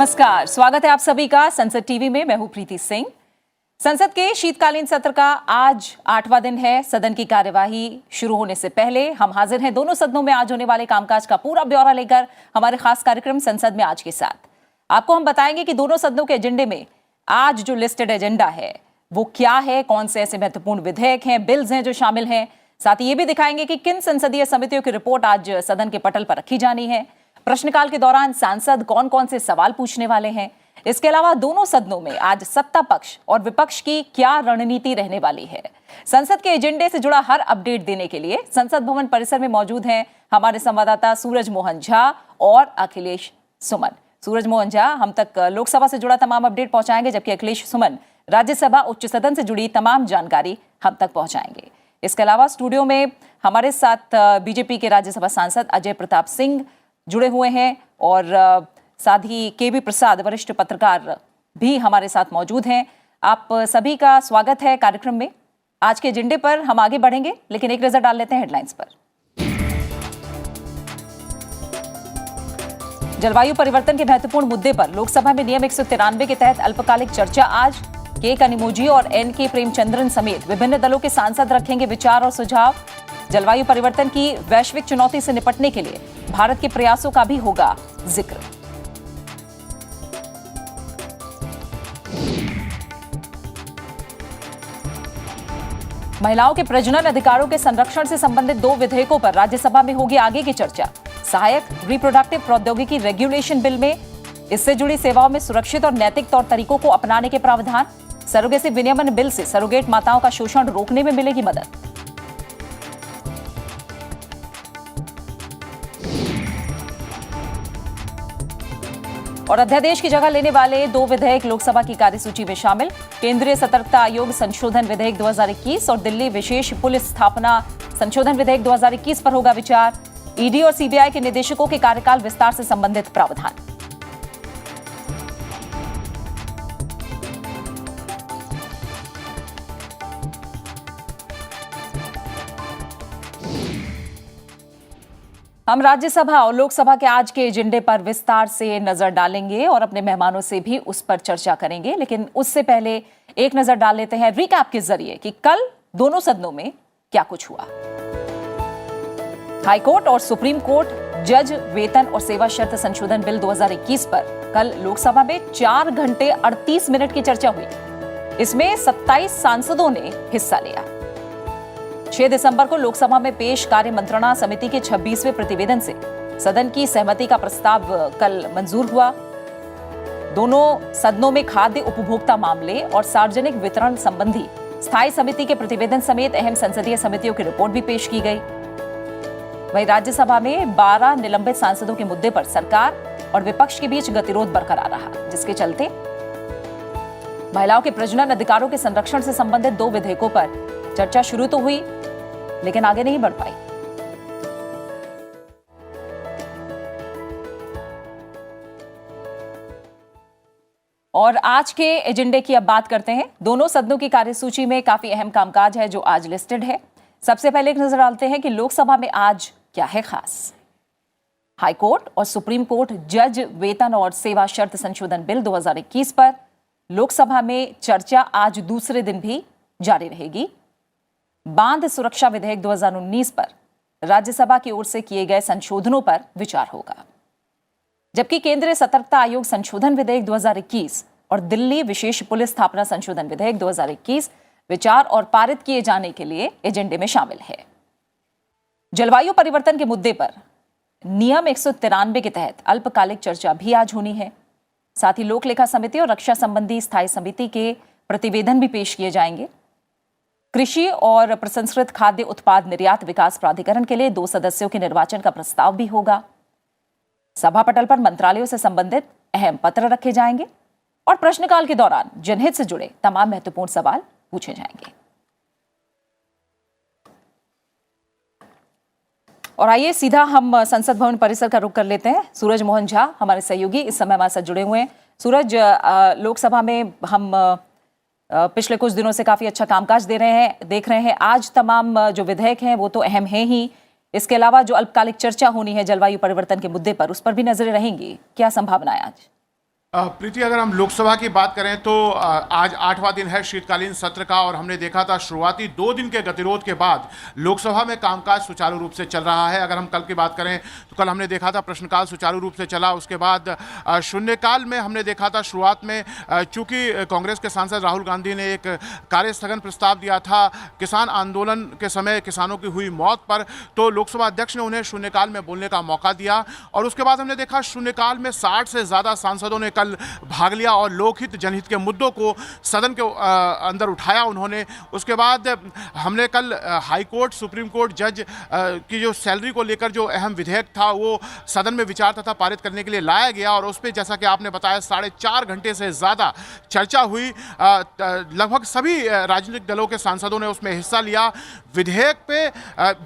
नमस्कार, स्वागत है आप सभी का संसद टीवी में। मैं हूं प्रीति सिंह। संसद के शीतकालीन सत्र का आज 8वां दिन है। सदन की कार्यवाही शुरू होने से पहले हम हाजिर हैं दोनों सदनों में आज होने वाले कामकाज का पूरा ब्यौरा लेकर हमारे खास कार्यक्रम संसद में आज के साथ। आपको हम बताएंगे कि दोनों सदनों के एजेंडे में आज जो लिस्टेड एजेंडा है वो क्या है, कौन से ऐसे महत्वपूर्ण विधेयक हैं, बिल्स हैं जो शामिल हैं। साथ ही ये भी दिखाएंगे कि किन संसदीय समितियों की रिपोर्ट आज सदन के पटल पर रखी जानी है। प्रश्नकाल के दौरान सांसद कौन कौन से सवाल पूछने वाले हैं। इसके अलावा दोनों सदनों में आज सत्ता पक्ष और विपक्ष की क्या रणनीति रहने वाली है। संसद के एजेंडे से जुड़ा हर अपडेट देने के लिए संसद भवन परिसर में मौजूद हैं हमारे संवाददाता सूरज मोहन झा और अखिलेश सुमन। सूरज मोहन झा हम तक लोकसभा से जुड़ा तमाम अपडेट पहुंचाएंगे, जबकि अखिलेश सुमन राज्यसभा उच्च सदन से जुड़ी तमाम जानकारी हम तक पहुंचाएंगे। इसके अलावा स्टूडियो में हमारे साथ बीजेपी के राज्यसभा सांसद अजय प्रताप सिंह जुड़े हुए हैं और साथ ही केबी प्रसाद वरिष्ठ पत्रकार भी हमारे साथ मौजूद हैं। आप सभी का स्वागत है कार्यक्रम में। आज के एजेंडे पर हम आगे बढ़ेंगे, लेकिन एक नजर डाल लेते हैं हेडलाइंस पर। जलवायु परिवर्तन के महत्वपूर्ण मुद्दे पर लोकसभा में नियम 193 के तहत अल्पकालिक चर्चा आज। के कनिमोझी और एन.के. प्रेमचंद्रन समेत विभिन्न दलों के सांसद रखेंगे विचार और सुझाव। जलवायु परिवर्तन की वैश्विक चुनौती से निपटने के लिए भारत के प्रयासों का भी होगा जिक्र। महिलाओं के प्रजनन अधिकारों के संरक्षण से संबंधित 2 विधेयकों पर राज्यसभा में होगी आगे की चर्चा। सहायक रिप्रोडक्टिव प्रौद्योगिकी रेगुलेशन बिल में इससे जुड़ी सेवाओं में सुरक्षित और नैतिक तौर तरीकों को अपनाने के प्रावधान। सरोगेसी विनियमन बिल से सरोगेट माताओं का शोषण रोकने में मिलेगी मदद। और अध्यादेश की जगह लेने वाले 2 विधेयक लोकसभा की कार्यसूची में शामिल। केंद्रीय सतर्कता आयोग संशोधन विधेयक 2021 और दिल्ली विशेष पुलिस स्थापना संशोधन विधेयक 2021 पर होगा विचार। ईडी और सीबीआई के निदेशकों के कार्यकाल विस्तार से संबंधित प्रावधान। हम राज्यसभा और लोकसभा के आज के एजेंडे पर विस्तार से नजर डालेंगे और अपने मेहमानों से भी उस पर चर्चा करेंगे, लेकिन उससे पहले एक नजर डाल लेते हैं रिकैप के जरिए कि कल दोनों सदनों में क्या कुछ हुआ। हाईकोर्ट और सुप्रीम कोर्ट जज वेतन और सेवा शर्त संशोधन बिल 2021 पर कल लोकसभा में 4 घंटे 38 मिनट की चर्चा हुई। इसमें 27 सांसदों ने हिस्सा लिया। 6 दिसंबर को लोकसभा में पेश कार्य मंत्रणा समिति के 26वें प्रतिवेदन से सदन की सहमति का प्रस्ताव कल मंजूर हुआ। दोनों सदनों में खाद्य उपभोक्ता मामले और सार्वजनिक वितरण संबंधी स्थायी समिति के प्रतिवेदन समेत अहम संसदीय समितियों की रिपोर्ट भी पेश की गई। वहीं राज्यसभा में 12 निलंबित सांसदों के मुद्दे पर सरकार और विपक्ष के बीच गतिरोध बरकरार रहा, जिसके चलते महिलाओं के प्रजनन अधिकारों के संरक्षण से संबंधित 2 विधेयकों पर चर्चा शुरू तो हुई, लेकिन आगे नहीं बढ़ पाई। और आज के एजेंडे की अब बात करते हैं। दोनों सदनों की कार्यसूची में काफी अहम कामकाज है जो आज लिस्टेड है। सबसे पहले एक नजर डालते हैं कि लोकसभा में आज क्या है खास। हाईकोर्ट और सुप्रीम कोर्ट जज वेतन और सेवा शर्त संशोधन बिल 2021 पर लोकसभा में चर्चा आज दूसरे दिन भी जारी रहेगी। बांध सुरक्षा विधेयक 2019 पर राज्यसभा की ओर से किए गए संशोधनों पर विचार होगा, जबकि केंद्रीय सतर्कता आयोग संशोधन विधेयक 2021 और दिल्ली विशेष पुलिस स्थापना संशोधन विधेयक 2021 विचार और पारित किए जाने के लिए एजेंडे में शामिल है। जलवायु परिवर्तन के मुद्दे पर नियम 193 के तहत अल्पकालिक चर्चा भी आज होनी है। साथ ही लोक लेखा समिति और रक्षा संबंधी स्थायी समिति के प्रतिवेदन भी पेश किए जाएंगे। कृषि और प्रसंस्कृत खाद्य उत्पाद निर्यात विकास प्राधिकरण के लिए 2 सदस्यों के निर्वाचन का प्रस्ताव भी होगा। सभा पटल पर मंत्रालयों से संबंधित अहम पत्र रखे जाएंगे और प्रश्नकाल के दौरान जनहित से जुड़े तमाम महत्वपूर्ण सवाल पूछे जाएंगे। और आइए सीधा हम संसद भवन परिसर का रुख कर लेते हैं। सूरज मोहन झा हमारे सहयोगी इस समय हमारे साथ जुड़े हुए हैं। सूरज, लोकसभा में हम पिछले कुछ दिनों से काफी अच्छा कामकाज देख रहे हैं। आज तमाम जो विधेयक हैं वो तो अहम हैं ही, इसके अलावा जो अल्पकालिक चर्चा होनी है जलवायु परिवर्तन के मुद्दे पर, उस पर भी नजरें रहेंगी। क्या संभावना है आज? प्रीति, अगर हम लोकसभा की बात करें तो आज 8वां दिन है शीतकालीन सत्र का, और हमने देखा था शुरुआती 2 दिन के गतिरोध के बाद लोकसभा में कामकाज सुचारू रूप से चल रहा है। अगर हम कल की बात करें तो कल हमने देखा था प्रश्नकाल सुचारू रूप से चला। उसके बाद शून्यकाल में हमने देखा था शुरुआत में चूंकि कांग्रेस के सांसद राहुल गांधी ने एक कार्य स्थगन प्रस्ताव दिया था किसान आंदोलन के समय किसानों की हुई मौत पर, तो लोकसभा अध्यक्ष ने उन्हें शून्यकाल में बोलने का मौका दिया। और उसके बाद हमने देखा शून्यकाल में 60 से ज़्यादा सांसदों ने कल भाग लिया और लोकहित जनहित के मुद्दों को सदन के अंदर उठाया उन्होंने। उसके बाद हमने कल हाई कोर्ट सुप्रीम कोर्ट जज की जो सैलरी को लेकर जो अहम विधेयक था वो सदन में विचार तथा पारित करने के लिए लाया गया, और उस पर जैसा कि आपने बताया 4.5 घंटे से ज़्यादा चर्चा हुई। लगभग सभी राजनीतिक दलों के सांसदों ने उसमें हिस्सा लिया। विधेयक पे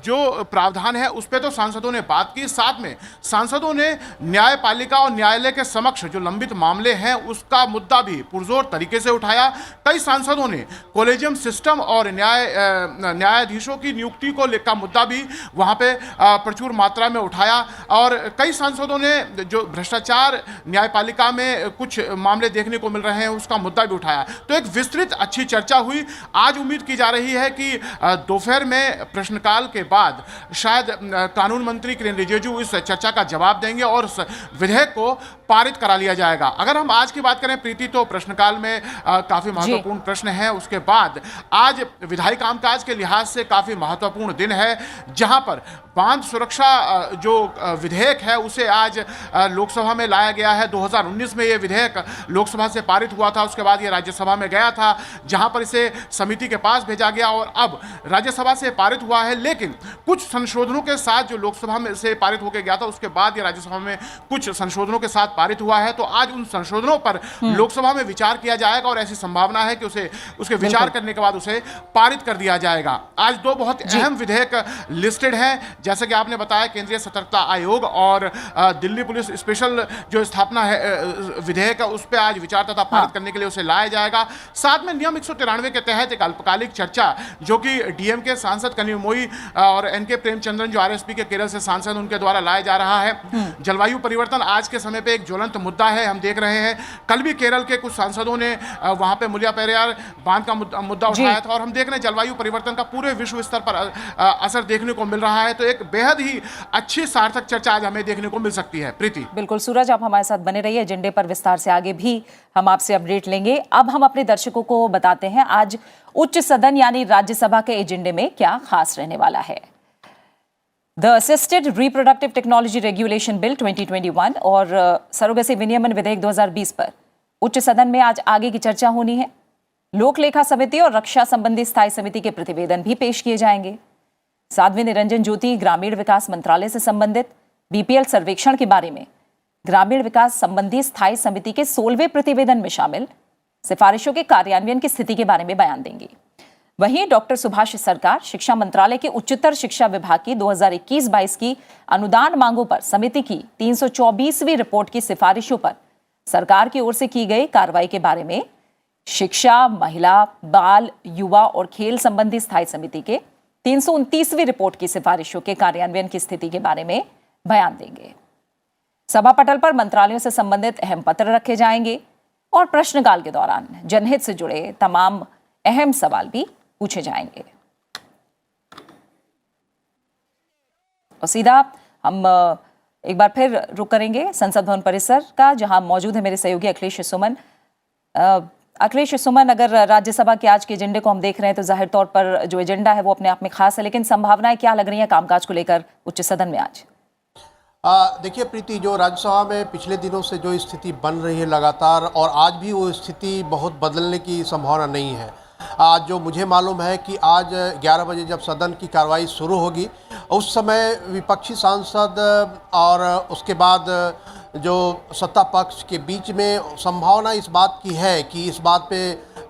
जो प्रावधान है उस पर तो सांसदों ने बात की, साथ में सांसदों ने न्यायपालिका और न्यायालय के समक्ष जो लंबित मामले हैं उसका मुद्दा भी पुरजोर तरीके से उठाया। कई सांसदों ने कॉलेजियम सिस्टम और न्यायाधीशों की नियुक्ति को लेकर मुद्दा भी वहां पे प्रचुर मात्रा में उठाया, और कई सांसदों ने जो भ्रष्टाचार न्यायपालिका में कुछ मामले देखने को मिल रहे हैं उसका मुद्दा भी उठाया। तो एक विस्तृत अच्छी चर्चा हुई। आज उम्मीद की जा रही है कि दोपहर में प्रश्नकाल के बाद शायद कानून मंत्री किरेन रिजिजू इस चर्चा का जवाब देंगे और उस विधेयक को पारित करा लिया जाएगा। अगर हम आज की बात करें प्रीति तो प्रश्नकाल में काफी महत्वपूर्ण प्रश्न है। उसके बाद आज विधायी कामकाज के लिहाज से काफी महत्वपूर्ण दिन है, जहां पर बांध सुरक्षा जो विधेयक है उसे आज लोकसभा में लाया गया है। 2019 में यह विधेयक लोकसभा से पारित हुआ था, उसके बाद यह राज्यसभा में गया था जहां पर इसे समिति के पास भेजा गया और अब राज्यसभा से पारित हुआ है। लेकिन कुछ संशोधनों के साथ जो लोकसभा में से पारित होकर गया था उसके बाद यह राज्यसभा में कुछ संशोधनों के साथ पारित हुआ है। तो आज उन संशोधनों पर लोकसभा में विचार किया जाएगा और ऐसी संभावना है कि उसके विचार करने के बाद उसे पारित कर दिया जाएगा। आज 2 बहुत अहम विधेयक लिस्टेड हैं, जैसे कि आपने बताया केंद्रीय सतर्कता आयोग और दिल्ली पुलिस स्पेशल जो स्थापना है विधेयक है उस पर आज विचार तथा पारित करने के लिए उसे लाया जाएगा। साथ में नियम 193 के तहत एक अल्पकालिक चर्चा जो कि डीएम के सांसद कनिमोई मोई और एनके प्रेमचंद्रन जो आरएसपी के केरल से सांसद उनके द्वारा लाया जा रहा है। जलवायु परिवर्तन आज के समय पे एक ज्वलंत मुद्दा है, हम देख रहे हैं। कल भी केरल के कुछ सांसदों ने वहां पे मुलियापेरियार बांध का मुद्दा उठाया था और हम देख रहे हैं जलवायु परिवर्तन का पूरे विश्व स्तर पर असर देखने को मिल रहा है। तो एक बेहद ही अच्छी सार्थक चर्चा आज हमें देखने को मिल सकती है। प्रीति, बिल्कुल सूरज, आप हमारे साथ बने रहिए। एजेंडे पर विस्तार से आगे भी हम आपसे अपडेट लेंगे। अब हम अपने दर्शकों को बताते हैं आज उच्च सदन यानी राज्यसभा के एजेंडे में क्या खास रहने वाला है। The assisted reproductive technology regulation bill 2021 और सरोगेसी विनियमन विधेयक 2020 पर उच्च सदन में आज आगे की चर्चा होनी है। लोक लेखा समिति और रक्षा संबंधी स्थायी समिति के प्रतिवेदन भी पेश किए जाएंगे। साध्वी निरंजन ज्योति ग्रामीण विकास मंत्रालय से संबंधित बीपीएल सर्वेक्षण के बारे में ग्रामीण विकास संबंधी स्थायी समिति के 16वें प्रतिवेदन में शामिल सिफारिशों के कार्यान्वयन की स्थिति के बारे में बयान देंगी। वहीं डॉक्टर सुभाष सरकार शिक्षा मंत्रालय के उच्चतर शिक्षा विभाग की 2021-22 की अनुदान मांगों पर समिति की 324वीं रिपोर्ट की सिफारिशों पर सरकार की ओर से की गई कार्रवाई के बारे में शिक्षा, महिला, बाल, युवा और खेल संबंधी स्थायी समिति के 329वीं रिपोर्ट की सिफारिशों के कार्यान्वयन की स्थिति के बारे में बयान देंगे। सभा पटल पर मंत्रालयों से संबंधित अहम पत्र रखे जाएंगे और प्रश्नकाल के दौरान जनहित से जुड़े तमाम अहम सवाल भी पूछे जाएंगे। और सीधा हम एक बार फिर रुक करेंगे संसद भवन परिसर का, जहां मौजूद है मेरे सहयोगी अखिलेश सुमन। अखिलेश सुमन, अगर राज्यसभा के आज के एजेंडे को हम देख रहे हैं तो जाहिर तौर पर जो एजेंडा है वो अपने आप में खास है, लेकिन संभावनाएं क्या लग रही हैं कामकाज को लेकर उच्च सदन में आज? देखिए प्रीति, जो राज्यसभा में पिछले दिनों से जो स्थिति बन रही है लगातार, और आज भी वो स्थिति बहुत बदलने की संभावना नहीं है। आज जो मुझे मालूम है कि आज 11 बजे जब सदन की कार्रवाई शुरू होगी उस समय विपक्षी सांसद और उसके बाद जो सत्ता पक्ष के बीच में संभावना इस बात की है कि इस बात पे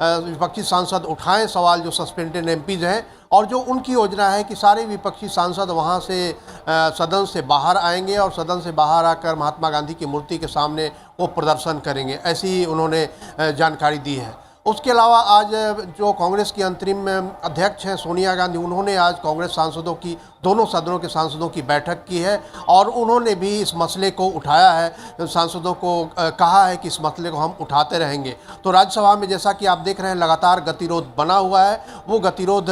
विपक्षी सांसद उठाएं सवाल जो सस्पेंडेड एमपीज हैं, और जो उनकी योजना है कि सारे विपक्षी सांसद वहां से सदन से बाहर आएंगे और सदन से बाहर आकर महात्मा गांधी की मूर्ति के सामने वो प्रदर्शन करेंगे, ऐसी उन्होंने जानकारी दी है। उसके अलावा आज जो कांग्रेस की अंतरिम अध्यक्ष हैं सोनिया गांधी, उन्होंने आज कांग्रेस सांसदों की दोनों सदनों के सांसदों की बैठक की है और उन्होंने भी इस मसले को उठाया है, सांसदों को कहा है कि इस मसले को हम उठाते रहेंगे। तो राज्यसभा में जैसा कि आप देख रहे हैं लगातार गतिरोध बना हुआ है, वो गतिरोध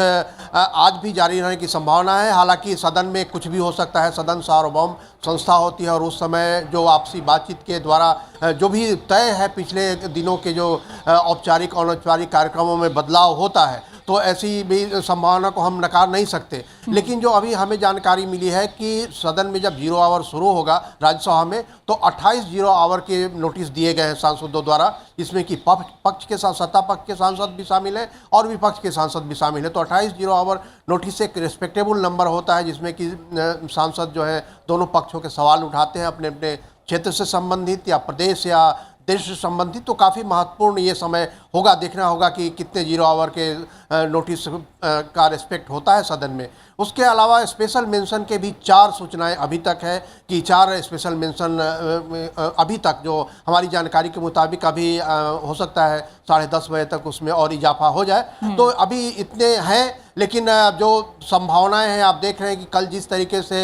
आज भी जारी रहने की संभावना है। हालांकि सदन में कुछ भी हो सकता है, सदन सार्वभौम संस्था होती है और उस समय जो आपसी बातचीत के द्वारा जो भी तय है, पिछले दिनों के जो औपचारिक और अनौपचारिक कार्यक्रमों में बदलाव होता है, तो ऐसी भी संभावना को हम नकार नहीं सकते। लेकिन जो अभी हमें जानकारी मिली है कि सदन में जब 0 आवर शुरू होगा राज्यसभा में, तो 28 0 आवर के नोटिस दिए गए हैं सांसदों द्वारा, जिसमें कि पक्ष के साथ सत्ता पक्ष के सांसद भी शामिल हैं और विपक्ष के सांसद भी शामिल हैं। तो 28 0 आवर नोटिस एक रिस्पेक्टेबल नंबर होता है, जिसमें कि सांसद जो है दोनों पक्षों के सवाल उठाते हैं अपने अपने क्षेत्र से संबंधित या प्रदेश या देश से संबंधित। तो काफ़ी महत्वपूर्ण ये समय होगा, देखना होगा कि कितने 0 आवर के नोटिस का रिस्पेक्ट होता है सदन में। उसके अलावा स्पेशल मेंशन के भी 4 सूचनाएं अभी तक है कि 4 स्पेशल मेंशन अभी तक जो हमारी जानकारी के मुताबिक अभी हो सकता है 10:30 बजे तक उसमें और इजाफा हो जाए। तो अभी इतने हैं, लेकिन जो संभावनाएं हैं आप देख रहे हैं कि कल जिस तरीके से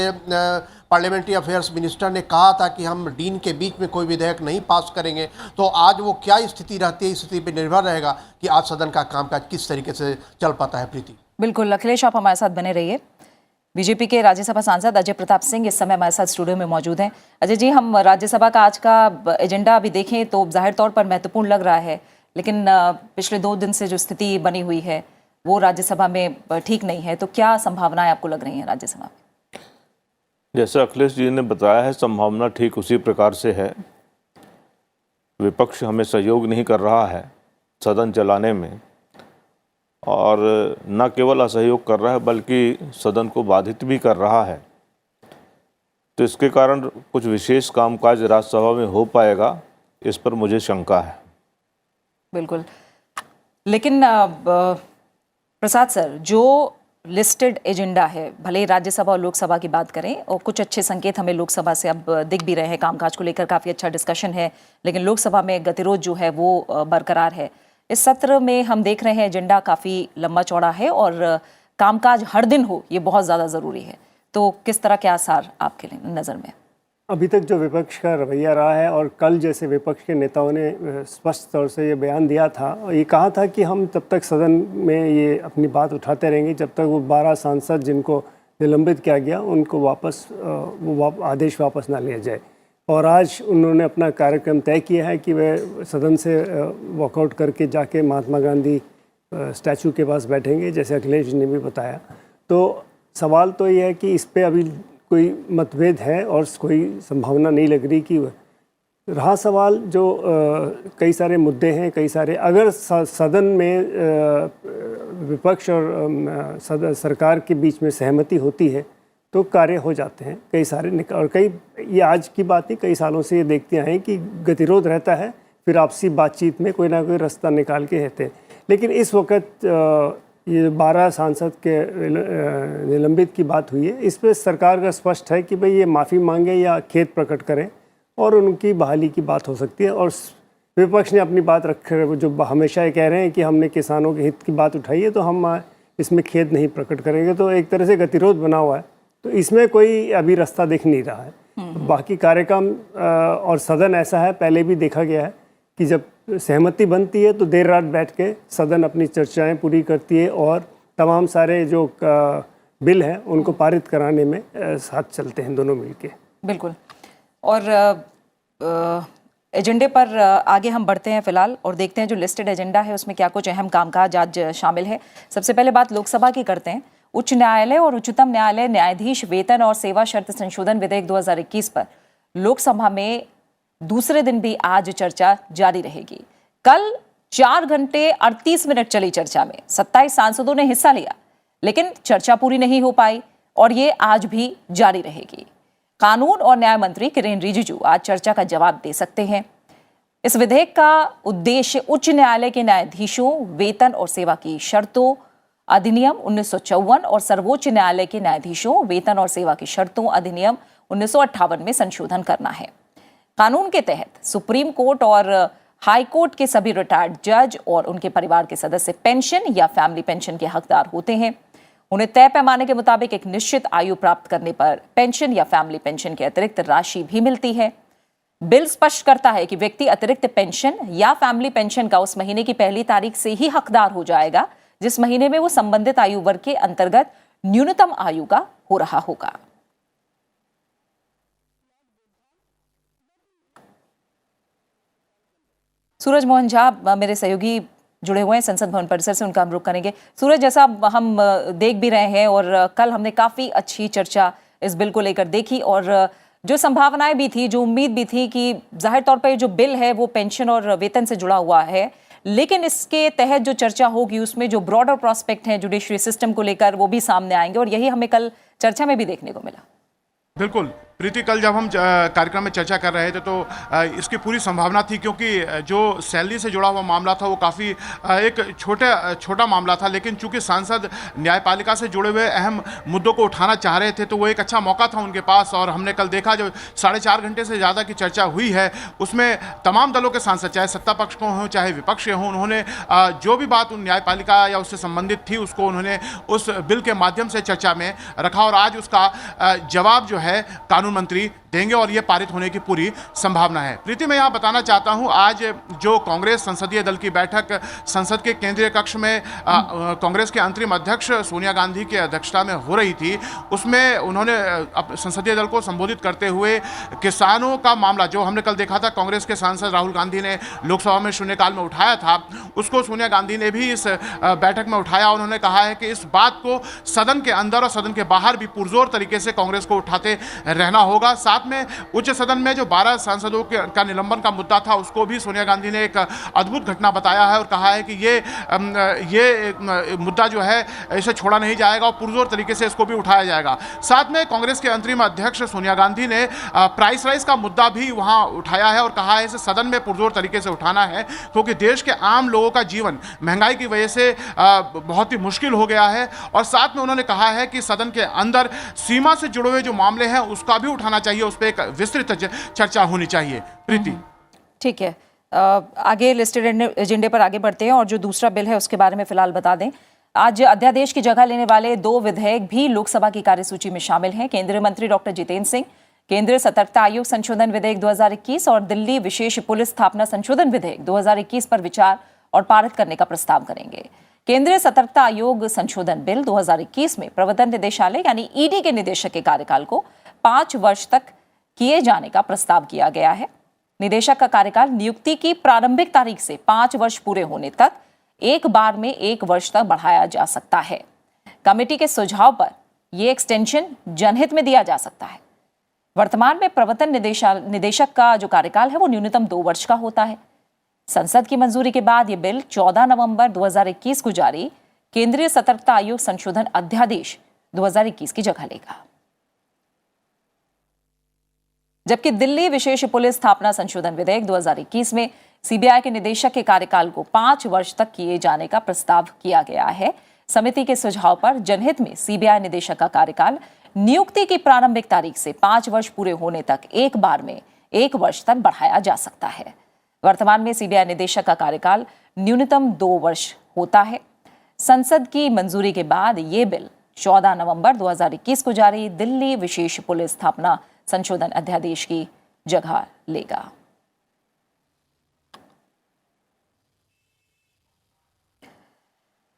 पार्लियामेंट्री अफेयर्स मिनिस्टर ने कहा था कि हम डीन के बीच में कोई विधेयक नहीं पास करेंगे, तो आज वो क्या स्थिति रहती है, इस स्थिति पर निर्भर रहेगा कि आज सदन का कामकाज किस तरीके से चल पाता है। प्रीति। बिल्कुल, अखिलेश आप हमारे साथ बने रहिए। बीजेपी के राज्यसभा सांसद अजय प्रताप सिंह इस समय हमारे साथ स्टूडियो में मौजूद हैं। अजय जी, हम राज्यसभा का आज का एजेंडा अभी देखें तो जाहिर तौर पर महत्वपूर्ण लग रहा है, लेकिन पिछले 2 दिन से जो स्थिति बनी हुई है वो राज्यसभा में ठीक नहीं है। तो क्या संभावनाएं आपको लग रही हैं राज्यसभा में? जैसे अखिलेश जी ने बताया है, संभावना ठीक उसी प्रकार से है। विपक्ष हमें सहयोग नहीं कर रहा है सदन चलाने में, और न केवल असहयोग कर रहा है बल्कि सदन को बाधित भी कर रहा है। तो इसके कारण कुछ विशेष कामकाज राज्यसभा में हो पाएगा, इस पर मुझे शंका है। बिल्कुल, लेकिन प्रसाद सर, जो लिस्टेड एजेंडा है, भले ही राज्यसभा और लोकसभा की बात करें, और कुछ अच्छे संकेत हमें लोकसभा से अब दिख भी रहे हैं, कामकाज को लेकर काफ़ी अच्छा डिस्कशन है, लेकिन लोकसभा में गतिरोध जो है वो बरकरार है। इस सत्र में हम देख रहे हैं एजेंडा काफ़ी लंबा चौड़ा है और कामकाज हर दिन हो ये बहुत ज़्यादा ज़रूरी है। तो किस तरह के आसार आपके नज़र में? अभी तक जो विपक्ष का रवैया रहा है, और कल जैसे विपक्ष के नेताओं ने स्पष्ट तौर से ये बयान दिया था और ये कहा था कि हम तब तक सदन में ये अपनी बात उठाते रहेंगे जब तक वो 12 सांसद जिनको निलंबित किया गया उनको आदेश वापस ना लिया जाए। और आज उन्होंने अपना कार्यक्रम तय किया है कि वे सदन से वॉकआउट करके जाके महात्मा गांधी स्टैचू के पास बैठेंगे, जैसे अखिलेश जी ने भी बताया। तो सवाल तो ये है कि इस पर अभी कोई मतभेद है और कोई संभावना नहीं लग रही कि रहा सवाल जो कई सारे मुद्दे हैं, कई सारे, अगर सदन में विपक्ष और सरकार के बीच में सहमति होती है तो कार्य हो जाते हैं कई सारे। और कई, ये आज की बात नहीं, कई सालों से ये देखते आए कि गतिरोध रहता है, फिर आपसी बातचीत में कोई ना कोई रास्ता निकाल के रहते हैं। लेकिन इस वक्त ये 12 सांसद के निलंबित की बात हुई है, इस पर सरकार का स्पष्ट है कि भाई ये माफ़ी मांगे या खेद प्रकट करें और उनकी बहाली की बात हो सकती है। और विपक्ष ने अपनी बात रखे, जो हमेशा ये कह रहे हैं कि हमने किसानों के हित की बात उठाई है तो हम इसमें खेद नहीं प्रकट करेंगे। तो एक तरह से गतिरोध बना हुआ है, तो इसमें कोई अभी रास्ता दिख नहीं रहा है। तो बाकी कार्यक्रम और सदन ऐसा है, पहले भी देखा गया है कि जब सहमति बनती है तो देर रात बैठ के सदन अपनी चर्चाएं पूरी करती है और तमाम सारे जो बिल हैं उनको पारित कराने में साथ चलते हैं दोनों मिलके। बिल्कुल, और एजेंडे पर आगे हम बढ़ते हैं फिलहाल और देखते हैं जो लिस्टेड एजेंडा है उसमें क्या कुछ अहम कामकाज आज शामिल है। सबसे पहले बात लोकसभा की करते हैं। उच्च न्यायालय और उच्चतम न्यायालय न्यायाधीश वेतन और सेवा शर्त संशोधन विधेयक 2021 पर लोकसभा में दूसरे दिन भी आज चर्चा जारी रहेगी। कल 4 घंटे 38 मिनट चली चर्चा में 27 सांसदों ने हिस्सा लिया, लेकिन चर्चा पूरी नहीं हो पाई और ये आज भी जारी रहेगी। कानून और न्याय मंत्री किरेन रिजिजू आज चर्चा का जवाब दे सकते हैं। इस विधेयक का उद्देश्य उच्च न्यायालय के न्यायाधीशों वेतन और सेवा की शर्तों अधिनियम 1954 और सर्वोच्च न्यायालय के न्यायाधीशों वेतन और सेवा की शर्तों अधिनियम 1958 में संशोधन करना है। कानून के तहत सुप्रीम कोर्ट और हाई कोर्ट के सभी रिटायर्ड जज और उनके परिवार के सदस्य पेंशन या फैमिली पेंशन के हकदार होते हैं। उन्हें तय पैमाने के मुताबिक एक निश्चित आयु प्राप्त करने पर पेंशन या फैमिली पेंशन के अतिरिक्त राशि भी मिलती है। बिल स्पष्ट करता है कि व्यक्ति अतिरिक्त पेंशन या फैमिली पेंशन का उस महीने की पहली तारीख से ही हकदार हो जाएगा जिस महीने में वो संबंधित आयु वर्ग के अंतर्गत न्यूनतम आयु का हो रहा होगा। सूरज मोहन झा मेरे सहयोगी जुड़े हुए हैं संसद भवन परिसर से, उनका हम रुख करेंगे। सूरज, जैसा हम देख भी रहे हैं और कल हमने काफी अच्छी चर्चा इस बिल को लेकर देखी और जो संभावनाएं भी थी, जो उम्मीद भी थी कि जाहिर तौर पर जो बिल है वो पेंशन और वेतन से जुड़ा हुआ है, लेकिन इसके तहत जो चर्चा होगी उसमें जो ब्रॉडर प्रोस्पेक्ट हैं जुडिशरी सिस्टम को लेकर वो भी सामने आएंगे और यही हमें कल चर्चा में भी देखने को मिला। बिल्कुल प्रीति, कल जब हम कार्यक्रम में चर्चा कर रहे थे तो इसकी पूरी संभावना थी, क्योंकि जो सैलरी से जुड़ा हुआ मामला था वो काफ़ी एक छोटा मामला था, लेकिन चूंकि सांसद न्यायपालिका से जुड़े हुए अहम मुद्दों को उठाना चाह रहे थे तो वो एक अच्छा मौका था उनके पास। और हमने कल देखा जो 4.5 घंटे से ज़्यादा की चर्चा हुई है उसमें तमाम दलों के सांसद, चाहे सत्ता पक्ष को हों चाहे विपक्ष के हों, उन्होंने जो भी बात न्यायपालिका या उससे संबंधित थी उसको उन्होंने उस बिल के माध्यम से चर्चा में रखा और आज उसका जवाब जो है कानून मंत्री देंगे और यह पारित होने की पूरी संभावना है। प्रीति, मैं यहां बताना चाहता हूं, आज जो कांग्रेस संसदीय दल की बैठक संसद के केंद्रीय कक्ष में कांग्रेस के अंतरिम अध्यक्ष सोनिया गांधी की अध्यक्षता में हो रही थी, उसमें उन्होंने संसदीय दल को संबोधित करते हुए किसानों का मामला जो हमने कल देखा था, कांग्रेस के सांसद राहुल गांधी ने लोकसभा में शून्यकाल में उठाया था, उसको सोनिया गांधी ने भी इस बैठक में उठाया। उन्होंने कहा है कि इस बात को सदन के अंदर और सदन के बाहर भी पुरजोर तरीके से कांग्रेस को उठाते रहना होगा। साथ में उच्च सदन में जो 12 सांसदों का निलंबन का मुद्दा था उसको भी सोनिया गांधी ने एक अद्भुत घटना बताया है और कहा है कि ये मुद्दा जो है इसे छोड़ा नहीं जाएगा और पुरजोर तरीके से इसको भी उठाया जाएगा। साथ में कांग्रेस के अंतरिम अध्यक्ष सोनिया गांधी ने प्राइस राइज का मुद्दा भी वहां उठाया है और कहा है इसे सदन में पुरजोर तरीके से उठाना है, क्योंकि देश के आम लोगों का जीवन महंगाई की वजह से बहुत ही मुश्किल हो गया है। और साथ में उन्होंने कहा है कि सदन के अंदर सीमा से जुड़े हुए जो मामले हैं उसका भी उठाना चाहिए, उस पर एक विस्तृत चर्चा होनी चाहिए। प्रीति, ठीक है, आगे लिस्टेड एजेंडे पर आगे बढ़ते हैं और जो दूसरा बिल है उसके बारे में फिलहाल बता दें। आज अध्यादेश की जगह लेने वाले 2 विधेयक भी लोकसभा की कार्यसूची में शामिल हैं। केंद्रीय मंत्री डॉक्टर जितेंद्र सिंह केंद्रीय सतर्कता आयोग संशोधन विधेयक 2021 और दिल्ली विशेष पुलिस स्थापना संशोधन विधेयक 2021 पर विचार और पारित करने का प्रस्ताव करेंगे। केंद्रीय सतर्कता आयोग संशोधन बिल 2021 में प्रवर्तन निदेशालय यानी ईडी के निदेशक के कार्यकाल को 5 वर्ष तक किए जाने का प्रस्ताव किया गया है। निदेशक का कार्यकाल नियुक्ति की प्रारंभिक तारीख से 5 वर्ष पूरे होने तक एक बार में 1 वर्ष तक बढ़ाया जा सकता है। कमेटी के सुझाव पर यह एक्सटेंशन जनहित में दिया जा सकता है। वर्तमान में प्रवर्तन निदेशक का जो कार्यकाल है वो न्यूनतम 2 वर्ष का होता है। संसद की मंजूरी के बाद यह बिल 14 नवंबर 2021 को जारी केंद्रीय सतर्कता आयोग संशोधन अध्यादेश 2021 की जगह लेगा। जबकि दिल्ली विशेष पुलिस स्थापना संशोधन विधेयक 2021 में सीबीआई के निदेशक के कार्यकाल को 5 वर्ष तक किए जाने का प्रस्ताव किया गया है। समिति के सुझाव पर जनहित में सीबीआई निदेशक का कार्यकाल नियुक्ति की प्रारंभिक तारीख से 5 वर्ष पूरे होने तक एक बार में 1 वर्ष तक बढ़ाया जा सकता है। वर्तमान में सीबीआई निदेशक का कार्यकाल न्यूनतम 2 वर्ष होता है। संसद की मंजूरी के बाद ये बिल 14 नवंबर 2021 को जारी दिल्ली विशेष पुलिस स्थापना संशोधन अध्यादेश की जगह लेगा।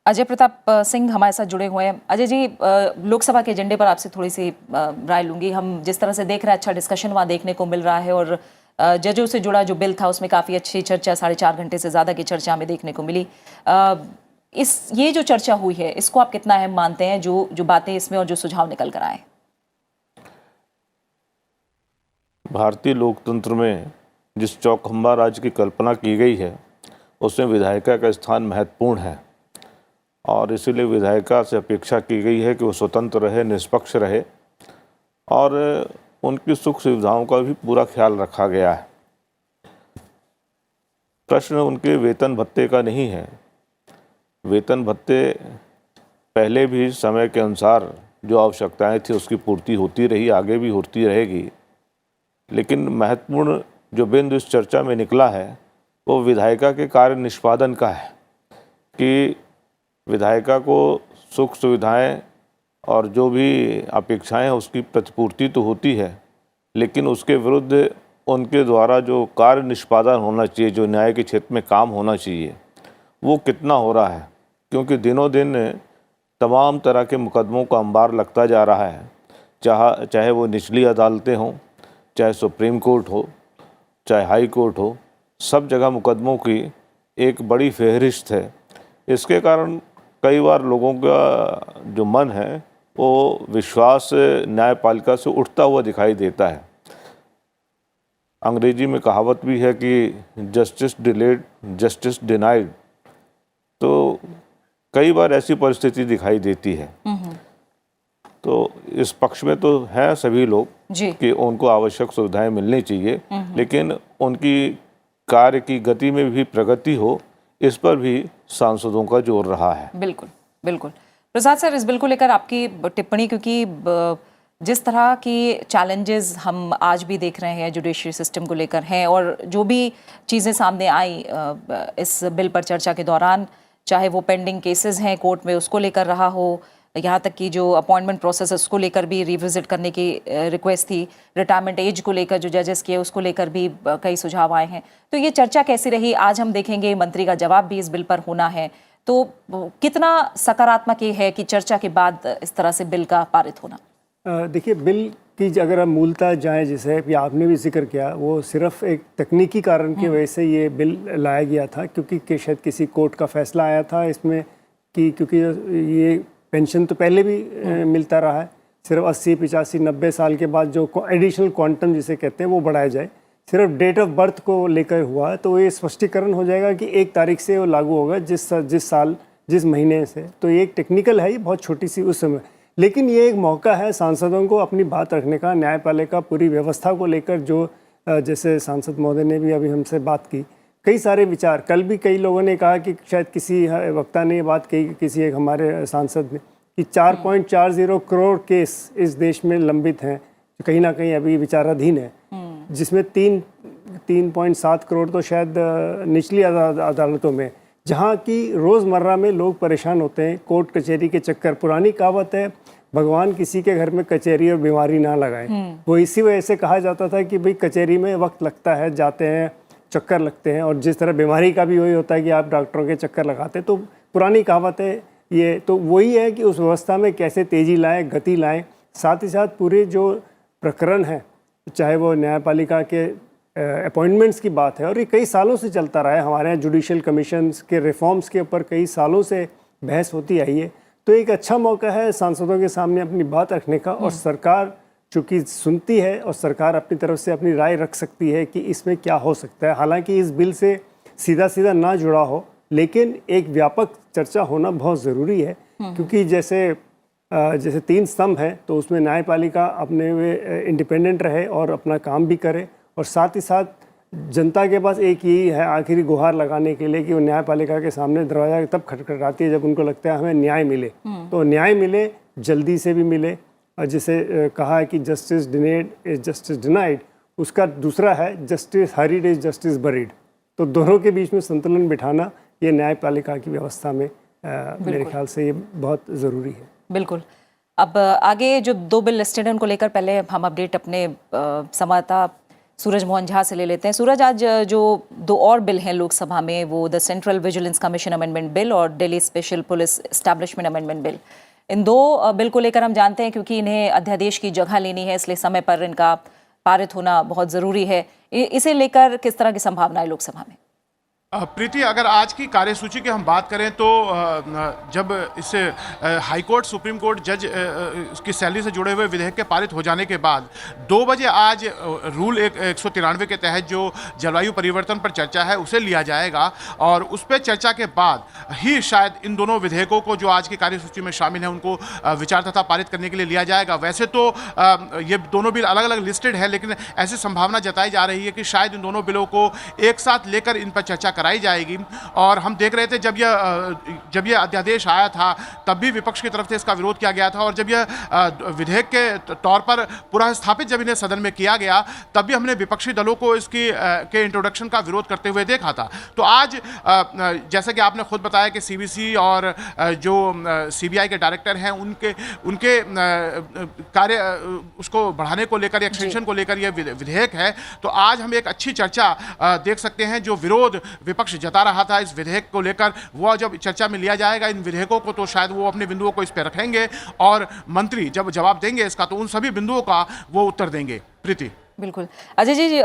अजय प्रताप सिंह हमारे साथ जुड़े हुए हैं। अजय जी, लोकसभा के एजेंडे पर आपसे थोड़ी सी राय लूंगी। हम जिस तरह से देख रहे हैं अच्छा डिस्कशन वहाँ देखने को मिल रहा है और जजों से जुड़ा जो बिल था उसमें काफ़ी अच्छी चर्चा 4.5 घंटे से ज़्यादा की चर्चा हमें देखने को मिली। ये जो चर्चा हुई है इसको आप कितना अहम मानते हैं, जो बातें इसमें और जो सुझाव निकल कर आए? भारतीय लोकतंत्र में जिस चौखंबा राज्य की कल्पना की गई है उसमें विधायिका का स्थान महत्वपूर्ण है और इसीलिए विधायिका से अपेक्षा की गई है कि वो स्वतंत्र रहे, निष्पक्ष रहे और उनकी सुख सुविधाओं का भी पूरा ख्याल रखा गया है। प्रश्न उनके वेतन भत्ते का नहीं है। वेतन भत्ते पहले भी समय के अनुसार जो आवश्यकताएं थी उसकी पूर्ति होती रही, आगे भी होती रहेगी। लेकिन महत्वपूर्ण जो बिंदु इस चर्चा में निकला है वो विधायिका के कार्य निष्पादन का है कि विधायिका को सुख सुविधाएं और जो भी अपेक्षाएं हैं उसकी प्रतिपूर्ति तो होती है, लेकिन उसके विरुद्ध उनके द्वारा जो कार्य निष्पादन होना चाहिए, जो न्याय के क्षेत्र में काम होना चाहिए, वो कितना हो रहा है। क्योंकि दिनों दिन तमाम तरह के मुकदमों का अंबार लगता जा रहा है, चाहे वो निचली अदालतें हों, चाहे सुप्रीम कोर्ट हो, चाहे हाई कोर्ट हो, सब जगह मुकदमों की एक बड़ी फहरिस्त है। इसके कारण कई बार लोगों का जो मन है वो विश्वास न्यायपालिका से उठता हुआ दिखाई देता है। अंग्रेजी में कहावत भी है कि जस्टिस डिलेड जस्टिस डिनाइड, तो कई बार ऐसी परिस्थिति दिखाई देती है। तो इस पक्ष में तो हैं सभी लोग कि उनको आवश्यक सुविधाएं मिलनी चाहिए, लेकिन उनकी कार्य की गति में भी प्रगति हो, इस पर भी सांसदों का जोर रहा है। बिल्कुल बिल्कुल। प्रसाद सर, इस बिल को लेकर आपकी टिप्पणी, क्योंकि जिस तरह की चैलेंजेस हम आज भी देख रहे हैं जुडिशरी सिस्टम को लेकर हैं, और जो भी चीज़ें सामने आई इस बिल पर चर्चा के दौरान, चाहे वो पेंडिंग केसेस हैं कोर्ट में उसको लेकर रहा हो, यहाँ तक कि जो अपॉइंटमेंट प्रोसेस है उसको लेकर भी रिविजिट करने की रिक्वेस्ट थी, रिटायरमेंट एज को लेकर जो जजेस किए उसको लेकर भी कई सुझाव आए हैं। तो ये चर्चा कैसी रही, आज हम देखेंगे मंत्री का जवाब भी इस बिल पर होना है, तो कितना सकारात्मक ये है कि चर्चा के बाद इस तरह से बिल का पारित होना? देखिए, बिल की अगर हम मूलतः जाएँ, जैसे कि आपने भी जिक्र किया, वो सिर्फ एक तकनीकी कारण की वजह से ये बिल लाया गया था, क्योंकि शायद किसी कोर्ट का फैसला आया था इसमें कि क्योंकि ये पेंशन तो पहले भी मिलता रहा है, सिर्फ 80, 85, 90 साल के बाद जो एडिशनल क्वांटम जिसे कहते हैं वो बढ़ाया जाए, सिर्फ डेट ऑफ बर्थ को लेकर हुआ, तो ये स्पष्टीकरण हो जाएगा कि 1 तारीख से वो लागू होगा जिस साल जिस महीने से। तो ये एक टेक्निकल है, ये बहुत छोटी सी उस समय, लेकिन ये एक मौका है सांसदों को अपनी बात रखने का, न्यायपालिका पूरी व्यवस्था को लेकर, जो जैसे सांसद महोदय ने भी अभी हमसे बात की, कई सारे विचार, कल भी कई लोगों ने कहा कि शायद किसी वक्ता ने ये बात कही, किसी एक हमारे सांसद ने, कि 4.40 करोड़ केस इस देश में लंबित हैं, जो कहीं ना कहीं अभी विचाराधीन है, जिसमें 3.7 करोड़ तो शायद निचली अदालतों में, जहाँ की रोज़मर्रा में लोग परेशान होते हैं कोर्ट कचहरी के चक्कर। पुरानी कहावत है, भगवान किसी के घर में कचहरी और बीमारी ना लगाए। वो इसी वजह से कहा जाता था कि भाई कचहरी में वक्त लगता है, जाते हैं, चक्कर लगते हैं, और जिस तरह बीमारी का भी वही होता है कि आप डॉक्टरों के चक्कर लगाते, तो पुरानी कहावत है ये। तो वही है कि उस व्यवस्था में कैसे तेज़ी लाएँ, गति लाएँ, साथ ही साथ पूरे जो प्रकरण हैं, चाहे वो न्यायपालिका के अपॉइंटमेंट्स की बात है, और ये कई सालों से चलता रहा है, हमारे यहाँ जुडिशल कमीशंस के रिफॉर्म्स के ऊपर कई सालों से बहस होती आई है। तो एक अच्छा मौका है सांसदों के सामने अपनी बात रखने का, और सरकार चूँकि सुनती है और सरकार अपनी तरफ से अपनी राय रख सकती है कि इसमें क्या हो सकता है। हालांकि इस बिल से सीधा सीधा ना जुड़ा हो, लेकिन एक व्यापक चर्चा होना बहुत ज़रूरी है, क्योंकि जैसे 3 स्तंभ हैं, तो उसमें न्यायपालिका अपने वे इंडिपेंडेंट रहे और अपना काम भी करे, और साथ ही साथ जनता के पास एक यही है आखिरी गुहार लगाने के लिए कि वो न्यायपालिका के सामने दरवाज़ा तब खटखटाती है जब उनको लगता है हमें न्याय मिले। तो न्याय मिले, जल्दी से भी मिले, और जिसे कहा है कि जस्टिस डिनेड इज जस्टिस डिनाइड, उसका दूसरा है justice hurried is justice buried. तो दोनों के बीच में संतुलन बिठाना ये न्यायपालिका की व्यवस्था में मेरे ख्याल से ये बहुत ज़रूरी है। बिल्कुल। अब आगे जो 2 बिल लिस्टेड हैं उनको लेकर पहले हम अपडेट अपने संवाददाता सूरज मोहन झा से ले लेते हैं। सूरज, आज जो 2 और बिल हैं लोकसभा में, वो the central vigilance commission amendment bill और Delhi special police establishment amendment bill, इन 2 बिल को लेकर हम जानते हैं क्योंकि इन्हें अध्यादेश की जगह लेनी है, इसलिए समय पर इनका पारित होना बहुत ज़रूरी है। इसे लेकर किस तरह की संभावनाएं लोकसभा में? प्रीति, अगर आज की कार्यसूची की हम बात करें तो जब इससे हाई कोर्ट, सुप्रीम कोर्ट जज की सैलरी से जुड़े हुए विधेयक के पारित हो जाने के बाद 2 बजे आज रूल 193 के तहत जो जलवायु परिवर्तन पर चर्चा है उसे लिया जाएगा, और उस पर चर्चा के बाद ही शायद इन दोनों विधेयकों को जो आज की कार्यसूची में शामिल हैं उनको विचार तथा पारित करने के लिए लिया जाएगा। वैसे तो ये दोनों बिल अलग अलग लिस्टेड है, लेकिन ऐसी संभावना जताई जा रही है कि शायद इन दोनों बिलों को एक साथ लेकर इन पर चर्चा कराई जाएगी। और हम देख रहे थे जब यह अध्यादेश आया था तब भी विपक्ष की तरफ से इसका विरोध किया गया था, और जब यह विधेयक के तौर पर पुनः स्थापित जब इन्हें सदन में किया गया तब भी हमने विपक्षी दलों को इसकी के इंट्रोडक्शन का विरोध करते हुए देखा था। तो आज जैसा कि आपने खुद बताया कि सीवीसी और जो सीबीआई के डायरेक्टर हैं उनके कार्य उसको बढ़ाने को लेकर, एक्सटेंशन को लेकर यह विधेयक है। तो आज हम एक अच्छी चर्चा देख सकते हैं। जो विरोध विपक्ष जता रहा था इस विधेयक को लेकर, वो जब चर्चा में लिया जाएगा इन विधेयकों को तो शायद वो अपने बिंदुओं को इस पर रखेंगे और मंत्री जब जवाब देंगे इसका तो उन सभी बिंदुओं का वो उत्तर देंगे। प्रीति। बिल्कुल अजय जी,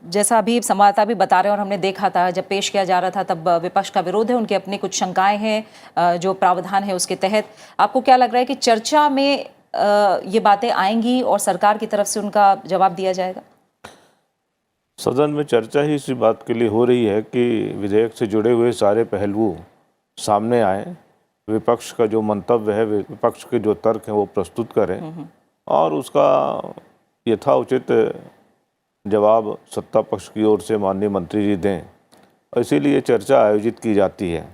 जैसा अभी संवाददाता भी बता रहे हैं और हमने देखा था जब पेश किया जा रहा था तब विपक्ष का विरोध है, उनकी अपनी कुछ शंकाएं हैं जो प्रावधान है उसके तहत। आपको क्या लग रहा है कि चर्चा में ये बातें आएंगी और सरकार की तरफ से उनका जवाब दिया जाएगा? सदन में चर्चा ही इसी बात के लिए हो रही है कि विधेयक से जुड़े हुए सारे पहलू सामने आए, विपक्ष का जो मंतव्य है, विपक्ष के जो तर्क हैं वो प्रस्तुत करें और उसका यथाउचित जवाब सत्ता पक्ष की ओर से माननीय मंत्री जी दें। इसीलिए चर्चा आयोजित की जाती है।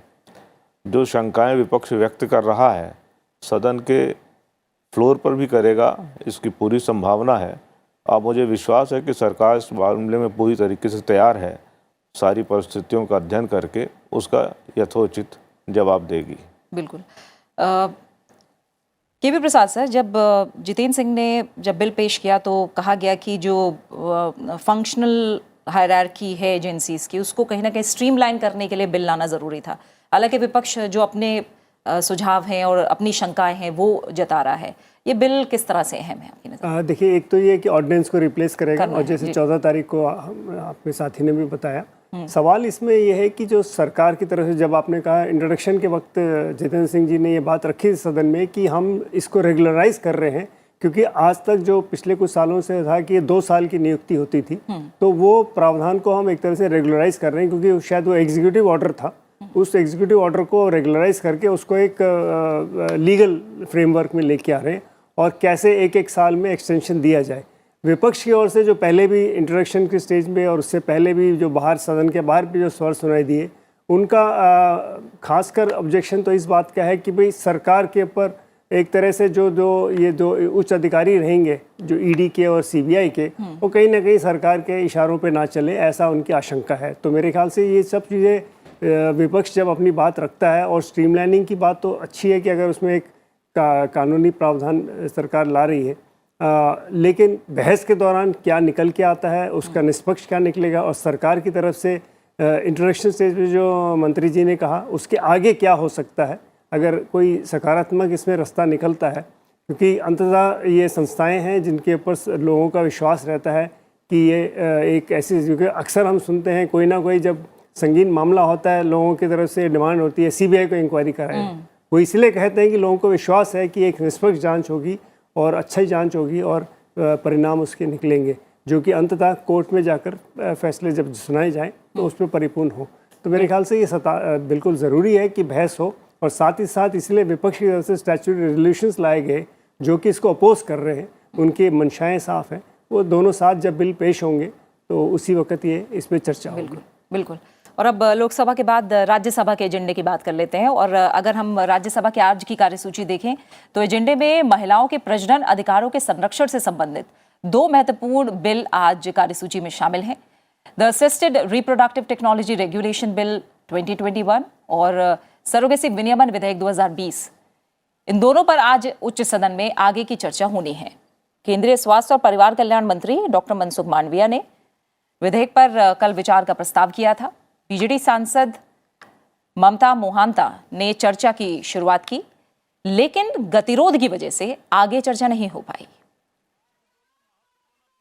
जो शंकाएं विपक्ष व्यक्त कर रहा है सदन के फ्लोर पर भी करेगा, इसकी पूरी संभावना है। अब मुझे विश्वास है कि सरकार इस मामले में पूरी तरीके से तैयार है, सारी परिस्थितियों का अध्ययन करके उसका यथोचित जवाब देगी। बिल्कुल। केपी प्रसाद सर, जब जितेंद्र सिंह ने जब बिल पेश किया तो कहा गया कि जो फंक्शनल हायरार्की है एजेंसीज की उसको कहीं ना कहीं स्ट्रीमलाइन करने के लिए बिल लाना ज़रूरी था। हालांकि विपक्ष जो अपने सुझाव हैं और अपनी शंकाएं हैं वो जता रहा है। ये बिल किस तरह से अहम है आपकी नज़र? देखिए, एक तो ये कि ऑर्डिनेंस को रिप्लेस करेगा और जैसे 14 तारीख को आपके साथी ने भी बताया, सवाल इसमें यह है कि जो सरकार की तरफ से जब आपने कहा इंट्रोडक्शन के वक्त जितेंद्र सिंह जी ने ये बात रखी सदन में कि हम इसको रेगुलराइज कर रहे हैं, क्योंकि आज तक जो पिछले कुछ सालों से था कि ये 2 साल की नियुक्ति होती थी, तो वो प्रावधान को हम एक तरह से रेगुलराइज कर रहे हैं, क्योंकि शायद वो एग्जीक्यूटिव ऑर्डर था। उस एग्जीक्यूटिव ऑर्डर को रेगुलराइज करके उसको एक लीगल फ्रेमवर्क में लेके आ रहे हैं और कैसे एक साल में एक्सटेंशन दिया जाए। विपक्ष की ओर से जो पहले भी इंट्रोडक्शन की स्टेज में और उससे पहले भी जो बाहर सदन के बाहर भी जो स्वर सुनाई दिए, उनका खासकर ऑब्जेक्शन तो इस बात का है कि भाई सरकार के ऊपर एक तरह से जो उच्च अधिकारी रहेंगे, जो ईडी के और सीबीआई के, वो कहीं ना कहीं सरकार के इशारों पे ना चले, ऐसा उनकी आशंका है। तो मेरे ख्याल से ये सब चीज़ें विपक्ष जब अपनी बात रखता है, और स्ट्रीमलाइनिंग की बात तो अच्छी है कि अगर उसमें एक कानूनी प्रावधान सरकार ला रही है, लेकिन बहस के दौरान क्या निकल के आता है, उसका निष्पक्ष क्या निकलेगा, और सरकार की तरफ से इंट्रोडक्शन स्टेज में जो मंत्री जी ने कहा उसके आगे क्या हो सकता है, अगर कोई सकारात्मक इसमें रास्ता निकलता है, क्योंकि अंततः ये संस्थाएं हैं जिनके ऊपर लोगों का विश्वास रहता है कि ये एक ऐसी, क्योंकि अक्सर हम सुनते हैं कोई ना कोई जब संगीन मामला होता है लोगों की तरफ से डिमांड होती है सीबीआई को इंक्वायरी कराए। वो इसलिए कहते हैं कि लोगों को विश्वास है कि एक निष्पक्ष जांच होगी और अच्छी जांच होगी और परिणाम उसके निकलेंगे, जो कि अंततः कोर्ट में जाकर फैसले जब सुनाए जाएं तो उस पर परिपूर्ण हो। तो मेरे ख्याल से ये बिल्कुल ज़रूरी है कि बहस हो, और साथ ही साथ इसलिए विपक्ष की तरफ से स्टैट्यूटरी रेजोल्यूशंस लाए गए जो कि इसको अपोज कर रहे हैं, उनकी मंशाएं साफ हैं। वो दोनों साथ जब बिल पेश होंगे तो उसी वक्त ये इसमें चर्चा होगी। बिल्कुल बिल्कुल। और अब लोकसभा के बाद राज्यसभा के एजेंडे की बात कर लेते हैं। और अगर हम राज्यसभा के आज की कार्यसूची देखें तो एजेंडे में महिलाओं के प्रजनन अधिकारों के संरक्षण से संबंधित 2 महत्वपूर्ण बिल आज कार्यसूची में शामिल हैं। The assisted reproductive technology regulation bill 2021 और सरोगेसी विनियमन विधेयक 2020। इन दोनों पर आज उच्च सदन में आगे की चर्चा होनी है। केंद्रीय स्वास्थ्य और परिवार कल्याण मंत्री डॉक्टर मनसुख मांडविया ने विधेयक पर कल विचार का प्रस्ताव किया था। बीजेडी सांसद ममता मोहांता ने चर्चा की शुरुआत की, लेकिन गतिरोध की वजह से आगे चर्चा नहीं हो पाई।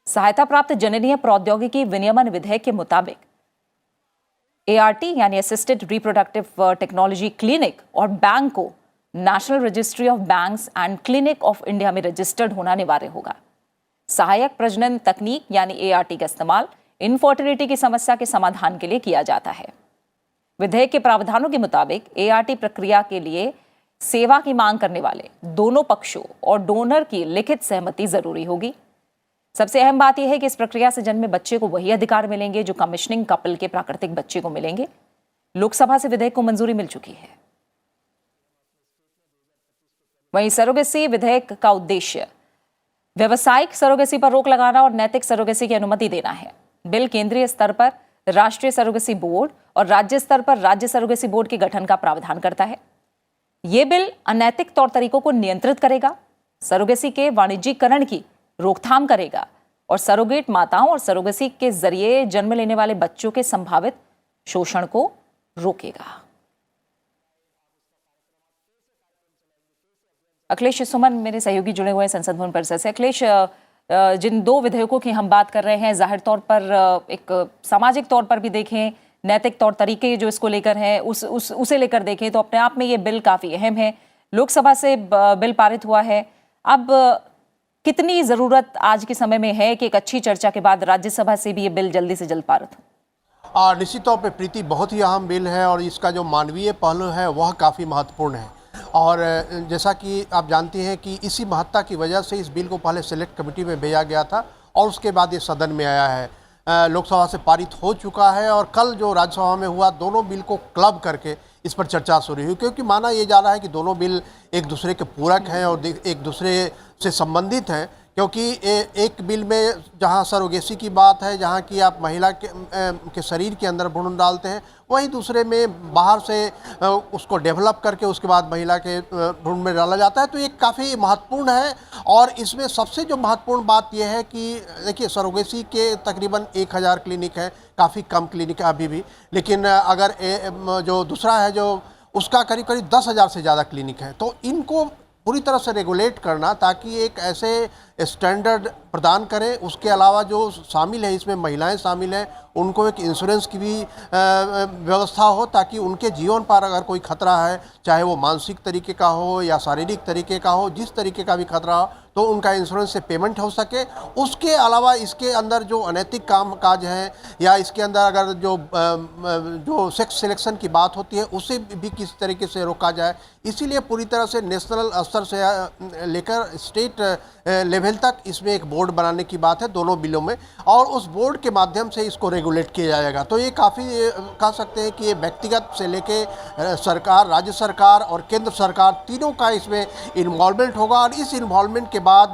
सहायता प्राप्त जननीय प्रौद्योगिकी विनियमन विधेयक के मुताबिक एआरटी यानी असिस्टेड रिप्रोडक्टिव टेक्नोलॉजी क्लिनिक और बैंक को national registry of banks and clinic of India में रजिस्टर्ड होना अनिवार्य होगा। सहायक प्रजनन तकनीक यानी एआरटी का इस्तेमाल इनफर्टिलिटी की समस्या के समाधान के लिए किया जाता है। विधेयक के प्रावधानों के मुताबिक एआरटी प्रक्रिया के लिए सेवा की मांग करने वाले दोनों पक्षों और डोनर की लिखित सहमति जरूरी होगी। सबसे अहम बात यह है कि इस प्रक्रिया से जन्मे बच्चे को वही अधिकार मिलेंगे जो कमीशनिंग कपल के प्राकृतिक बच्चे को मिलेंगे। लोकसभा से विधेयक को मंजूरी मिल चुकी है। वहीं सरोगेसी विधेयक का उद्देश्य व्यवसायिक सरोगेसी पर रोक लगाना और नैतिक सरोगेसी की अनुमति देना है। बिल केंद्रीय स्तर पर राष्ट्रीय सरोगेसी बोर्ड और राज्य स्तर पर राज्य सरोगेसी बोर्ड के गठन का प्रावधान करता है। यह बिल अनैतिक तौर तरीकों को नियंत्रित करेगा, सरोगेसी के वाणिज्यीकरण की रोकथाम करेगा और सरोगेट माताओं और सरोगेसी के जरिए जन्म लेने वाले बच्चों के संभावित शोषण को रोकेगा। अखिलेश सुमन मेरे सहयोगी जुड़े हुए हैं संसद भवन परिसर से। अखिलेश, जिन दो विधेयकों की हम बात कर रहे हैं, जाहिर तौर पर एक सामाजिक तौर पर भी देखें, नैतिक तौर तरीके जो इसको लेकर हैं उसे लेकर देखें तो अपने आप में ये बिल काफ़ी अहम है। लोकसभा से बिल पारित हुआ है, अब कितनी ज़रूरत आज के समय में है कि एक अच्छी चर्चा के बाद राज्यसभा से भी ये बिल जल्दी से जल्द पारित हो? निश्चित तौर पे प्रीति, बहुत ही अहम बिल है और इसका जो मानवीय पहलू है वह काफ़ी महत्वपूर्ण है। और जैसा कि आप जानते हैं कि इसी महत्ता की वजह से इस बिल को पहले सेलेक्ट कमेटी में भेजा गया था और उसके बाद ये सदन में आया है। लोकसभा से पारित हो चुका है और कल जो राज्यसभा में हुआ, दोनों बिल को क्लब करके इस पर चर्चा शुरू हुई, क्योंकि माना ये जा रहा है कि दोनों बिल एक दूसरे के पूरक हैं और एक दूसरे से संबंधित हैं। क्योंकि एक बिल में जहां सरोगेसी की बात है, जहां कि आप महिला के शरीर के अंदर भ्रूण डालते हैं, वहीं दूसरे में बाहर से उसको डेवलप करके उसके बाद महिला के भ्रूण में डाला जाता है। तो ये काफ़ी महत्वपूर्ण है। और इसमें सबसे जो महत्वपूर्ण बात यह है कि देखिए, सरोगेसी के तकरीबन 1000 क्लिनिक है, काफ़ी कम क्लिनिक है अभी भी, लेकिन अगर जो दूसरा है जो उसका करीब करीब 10,000 से ज़्यादा क्लिनिक है। तो इनको पूरी तरह से रेगुलेट करना ताकि एक ऐसे स्टैंडर्ड प्रदान करें। उसके अलावा जो शामिल है, इसमें महिलाएं शामिल हैं, उनको एक इंश्योरेंस की भी व्यवस्था हो ताकि उनके जीवन पर अगर कोई खतरा है, चाहे वो मानसिक तरीके का हो या शारीरिक तरीके का हो, जिस तरीके का भी खतरा हो तो उनका इंश्योरेंस से पेमेंट हो सके। उसके अलावा इसके अंदर जो अनैतिक काम काज हैं या इसके अंदर अगर जो सेक्स सिलेक्शन की बात होती है उसे भी किस तरीके से रोका जाए। इसीलिए पूरी तरह से नेशनल स्तर से लेकर स्टेट लेवल तक इसमें एक बोर्ड बनाने की बात है दोनों बिलों में, और उस बोर्ड के माध्यम से इसको रेगुलेट किया जाएगा। तो ये काफ़ी कह सकते हैं कि ये व्यक्तिगत से लेके सरकार, राज्य सरकार और केंद्र सरकार तीनों का इसमें इन्वॉल्वमेंट होगा। और इस इन्वॉल्वमेंट के बाद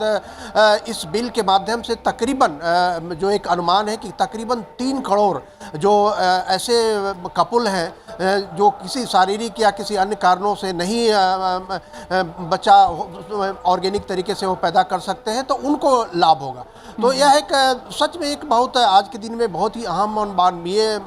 इस बिल के माध्यम से तकरीबन जो एक अनुमान है कि तकरीबन 3 करोड़ जो ऐसे कपुल हैं जो किसी शारीरिक या किसी अन्य कारणों से नहीं बच्चा ऑर्गेनिक तरीके से वो पैदा कर सकते हैं, तो उनको लाभ होगा। तो यह एक सच में एक बहुत आज के दिन में बहुत ही अहम और मानवीय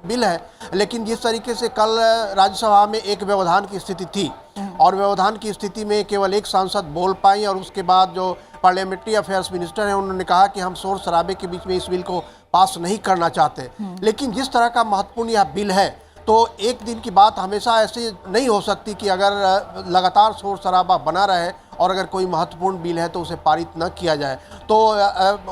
बिल है। लेकिन जिस तरीके से कल राज्यसभा में एक व्यवधान की स्थिति थी और व्यवधान की स्थिति में केवल एक सांसद बोल पाई और उसके बाद जो पार्लियामेंट्री अफेयर्स मिनिस्टर हैं उन्होंने कहा कि हम शोर शराबे के बीच में इस बिल को पास नहीं करना चाहते। लेकिन जिस तरह का महत्वपूर्ण यह बिल है तो एक दिन की बात हमेशा ऐसी नहीं हो सकती कि अगर लगातार शोर शराबा बना रहे और अगर कोई महत्वपूर्ण बिल है तो उसे पारित न किया जाए तो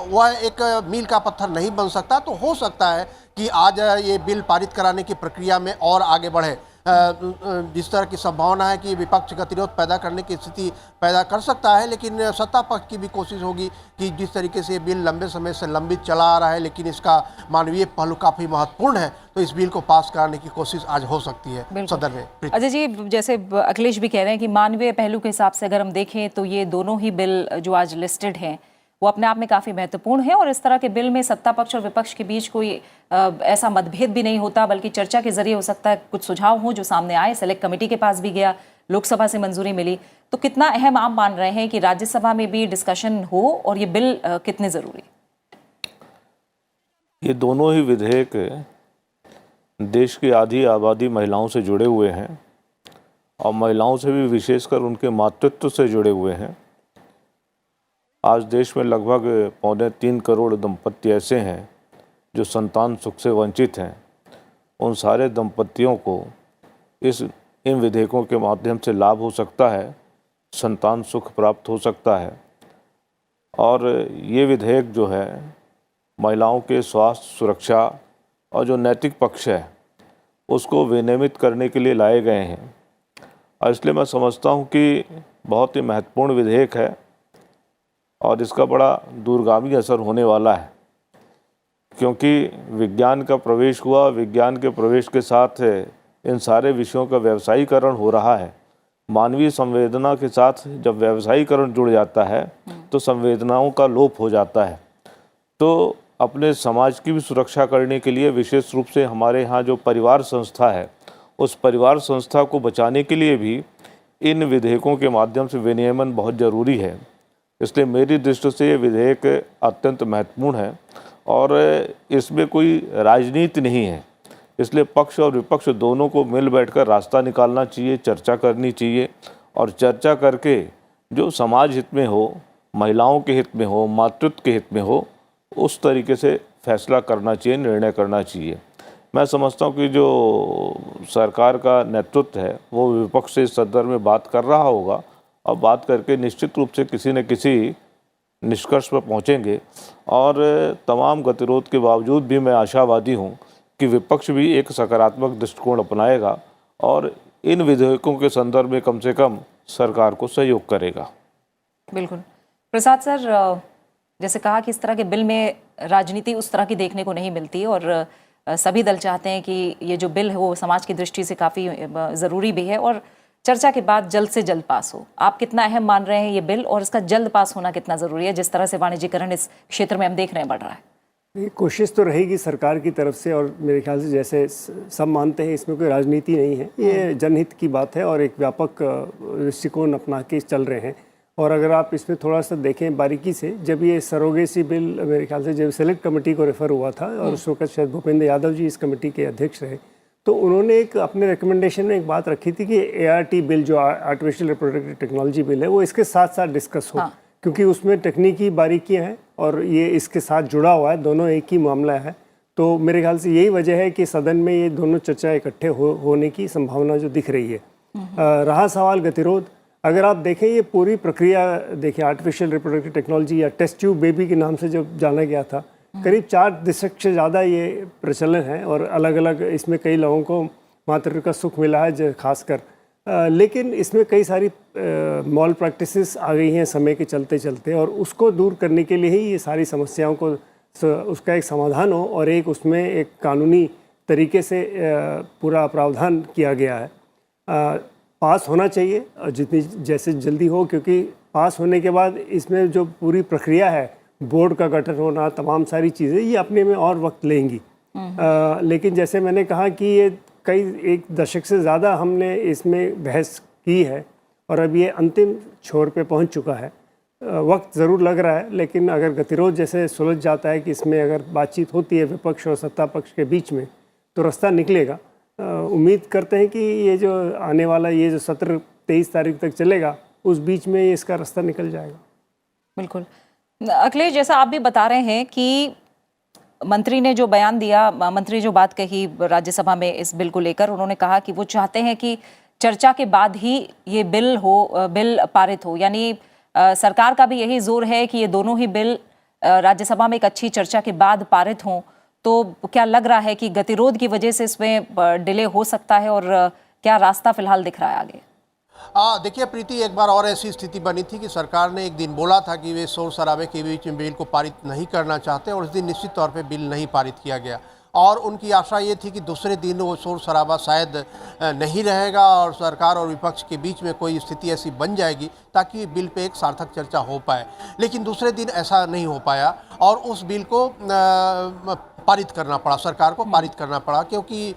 वह एक मील का पत्थर नहीं बन सकता। तो हो सकता है कि आज ये बिल पारित कराने की प्रक्रिया में और आगे बढ़े। जिस तरह की संभावना है कि विपक्ष गतिरोध पैदा करने की स्थिति पैदा कर सकता है, लेकिन सत्ता पक्ष की भी कोशिश होगी कि जिस तरीके से ये बिल लंबे समय से लंबित चला आ रहा है लेकिन इसका मानवीय पहलू काफ़ी महत्वपूर्ण है, तो इस बिल को पास कराने की कोशिश आज हो सकती है सदन में। अजय जी, जैसे अखिलेश भी कह रहे हैं कि मानवीय पहलू के हिसाब से अगर हम देखें तो ये दोनों ही बिल जो आज लिस्टेड हैं वो अपने आप में काफ़ी महत्वपूर्ण है और इस तरह के बिल में सत्ता पक्ष और विपक्ष के बीच कोई ऐसा मतभेद भी नहीं होता, बल्कि चर्चा के जरिए हो सकता है कुछ सुझाव हो जो सामने आए। सेलेक्ट कमेटी के पास भी गया, लोकसभा से मंजूरी मिली, तो कितना अहम आप मान रहे हैं कि राज्यसभा में भी डिस्कशन हो और ये बिल कितने ज़रूरी? ये दोनों ही विधेयक देश की आधी आबादी महिलाओं से जुड़े हुए हैं और महिलाओं से भी विशेषकर उनके मातृत्व से जुड़े हुए हैं। आज देश में लगभग 2.25 करोड़ दंपत्ति ऐसे हैं जो संतान सुख से वंचित हैं। उन सारे दंपत्तियों को इन विधेयकों के माध्यम से लाभ हो सकता है, संतान सुख प्राप्त हो सकता है। और ये विधेयक जो है महिलाओं के स्वास्थ्य, सुरक्षा और जो नैतिक पक्ष है उसको विनियमित करने के लिए लाए गए हैं। और इसलिए मैं समझता हूँ कि बहुत ही महत्वपूर्ण विधेयक है और इसका बड़ा दूरगामी असर होने वाला है, क्योंकि विज्ञान का प्रवेश हुआ, विज्ञान के प्रवेश के साथ इन सारे विषयों का व्यवसायीकरण हो रहा है। मानवीय संवेदना के साथ जब व्यवसायीकरण जुड़ जाता है तो संवेदनाओं का लोप हो जाता है। तो अपने समाज की भी सुरक्षा करने के लिए विशेष रूप से हमारे यहाँ जो परिवार संस्था है, उस परिवार संस्था को बचाने के लिए भी इन विधेयकों के माध्यम से विनियमन बहुत ज़रूरी है। इसलिए मेरी दृष्टि से ये विधेयक अत्यंत महत्वपूर्ण है और इसमें कोई राजनीति नहीं है। इसलिए पक्ष और विपक्ष दोनों को मिल बैठकर रास्ता निकालना चाहिए, चर्चा करनी चाहिए और चर्चा करके जो समाज हित में हो, महिलाओं के हित में हो, मातृत्व के हित में हो, उस तरीके से फैसला करना चाहिए, निर्णय करना चाहिए। मैं समझता हूँ कि जो सरकार का नेतृत्व है वो विपक्ष से इस संदर्भ में बात कर रहा होगा और बात करके निश्चित रूप से किसी न किसी निष्कर्ष पर पहुँचेंगे। और तमाम गतिरोध के बावजूद भी मैं आशावादी हूँ कि विपक्ष भी एक सकारात्मक दृष्टिकोण अपनाएगा और इन विधेयकों के संदर्भ में कम से कम सरकार को सहयोग करेगा। बिल्कुल। प्रसाद सर, जैसे कहा कि इस तरह के बिल में राजनीति उस तरह की देखने को नहीं मिलती और सभी दल चाहते हैं कि ये जो बिल है वो समाज की दृष्टि से काफ़ी ज़रूरी भी है और चर्चा के बाद जल्द से जल्द पास हो। आप कितना अहम मान रहे हैं ये बिल और इसका जल्द पास होना कितना ज़रूरी है, जिस तरह से वाणिज्यीकरण इस क्षेत्र में हम देख रहे हैं बढ़ रहा है? ये कोशिश तो रहेगी सरकार की तरफ से और मेरे ख्याल से जैसे सब मानते हैं इसमें कोई राजनीति नहीं है, ये जनहित की बात है और एक व्यापक दृष्टिकोण अपना के चल रहे हैं। और अगर आप इसमें थोड़ा सा देखें बारीकी से, जब ये सरोगेसी बिल मेरे ख्याल से जब सेलेक्ट कमेटी को रेफ़र हुआ था और उस वक्त शायद भूपेंद्र यादव जी इस कमेटी के अध्यक्ष रहे, तो उन्होंने एक अपने रिकमेंडेशन में एक बात रखी थी कि ART बिल जो आर्टिफिशियल रिप्रोडक्टिव टेक्नोलॉजी बिल है वो इसके साथ साथ डिस्कस हो। क्योंकि उसमें तकनीकी बारीकियां हैं और ये इसके साथ जुड़ा हुआ है, दोनों एक ही मामला है। तो मेरे ख्याल से यही वजह है कि सदन में ये दोनों चर्चा इकट्ठे होने की संभावना जो दिख रही है। रहा सवाल गतिरोध, अगर आप देखें ये पूरी प्रक्रिया देखें, आर्टिफिशियल रिप्रोडक्टिव टेक्नोलॉजी या टेस्ट ट्यूब बेबी के नाम से जो जाना गया था, करीब 4 दशक से ज़्यादा ये प्रचलन है और अलग अलग इसमें कई लोगों को मातृत्व का सुख मिला है खासकर। लेकिन इसमें कई सारी मॉल प्रैक्टिसेस आ गई हैं समय के चलते चलते और उसको दूर करने के लिए ही ये सारी समस्याओं को उसका एक समाधान हो और एक उसमें एक कानूनी तरीके से पूरा प्रावधान किया गया है। पास होना चाहिए जितनी जैसे जल्दी हो, क्योंकि पास होने के बाद इसमें जो पूरी प्रक्रिया है, बोर्ड का गठन होना, तमाम सारी चीज़ें ये अपने में और वक्त लेंगी। लेकिन जैसे मैंने कहा कि ये कई 1 दशक से ज़्यादा हमने इसमें बहस की है और अब ये अंतिम छोर पे पहुंच चुका है। वक्त ज़रूर लग रहा है, लेकिन अगर गतिरोध जैसे सुलझ जाता है कि इसमें अगर बातचीत होती है विपक्ष और सत्ता पक्ष के बीच में तो रास्ता निकलेगा। उम्मीद करते हैं कि ये जो आने वाला ये जो सत्र 23 तारीख तक चलेगा उस बीच में इसका रास्ता निकल जाएगा। बिल्कुल। अखिलेश, जैसा आप भी बता रहे हैं कि मंत्री ने जो बयान दिया, मंत्री जो बात कही राज्यसभा में इस बिल को लेकर, उन्होंने कहा कि वो चाहते हैं कि चर्चा के बाद ही ये बिल पारित हो। यानी सरकार का भी यही जोर है कि ये दोनों ही बिल राज्यसभा में एक अच्छी चर्चा के बाद पारित हों। तो क्या लग रहा है कि गतिरोध की वजह से इसमें डिले हो सकता है और क्या रास्ता फिलहाल दिख रहा है आगे? देखिए प्रीति, एक बार और ऐसी स्थिति बनी थी कि सरकार ने एक दिन बोला था कि वे शोर शराबे के बीच में बिल को पारित नहीं करना चाहते और उस दिन निश्चित तौर पे बिल नहीं पारित किया गया और उनकी आशा ये थी कि दूसरे दिन वो शोर शराबा शायद नहीं रहेगा और सरकार और विपक्ष के बीच में कोई स्थिति ऐसी बन जाएगी ताकि बिल पे एक सार्थक चर्चा हो पाए। लेकिन दूसरे दिन ऐसा नहीं हो पाया और उस बिल को पारित करना पड़ा, सरकार को पारित करना पड़ा, क्योंकि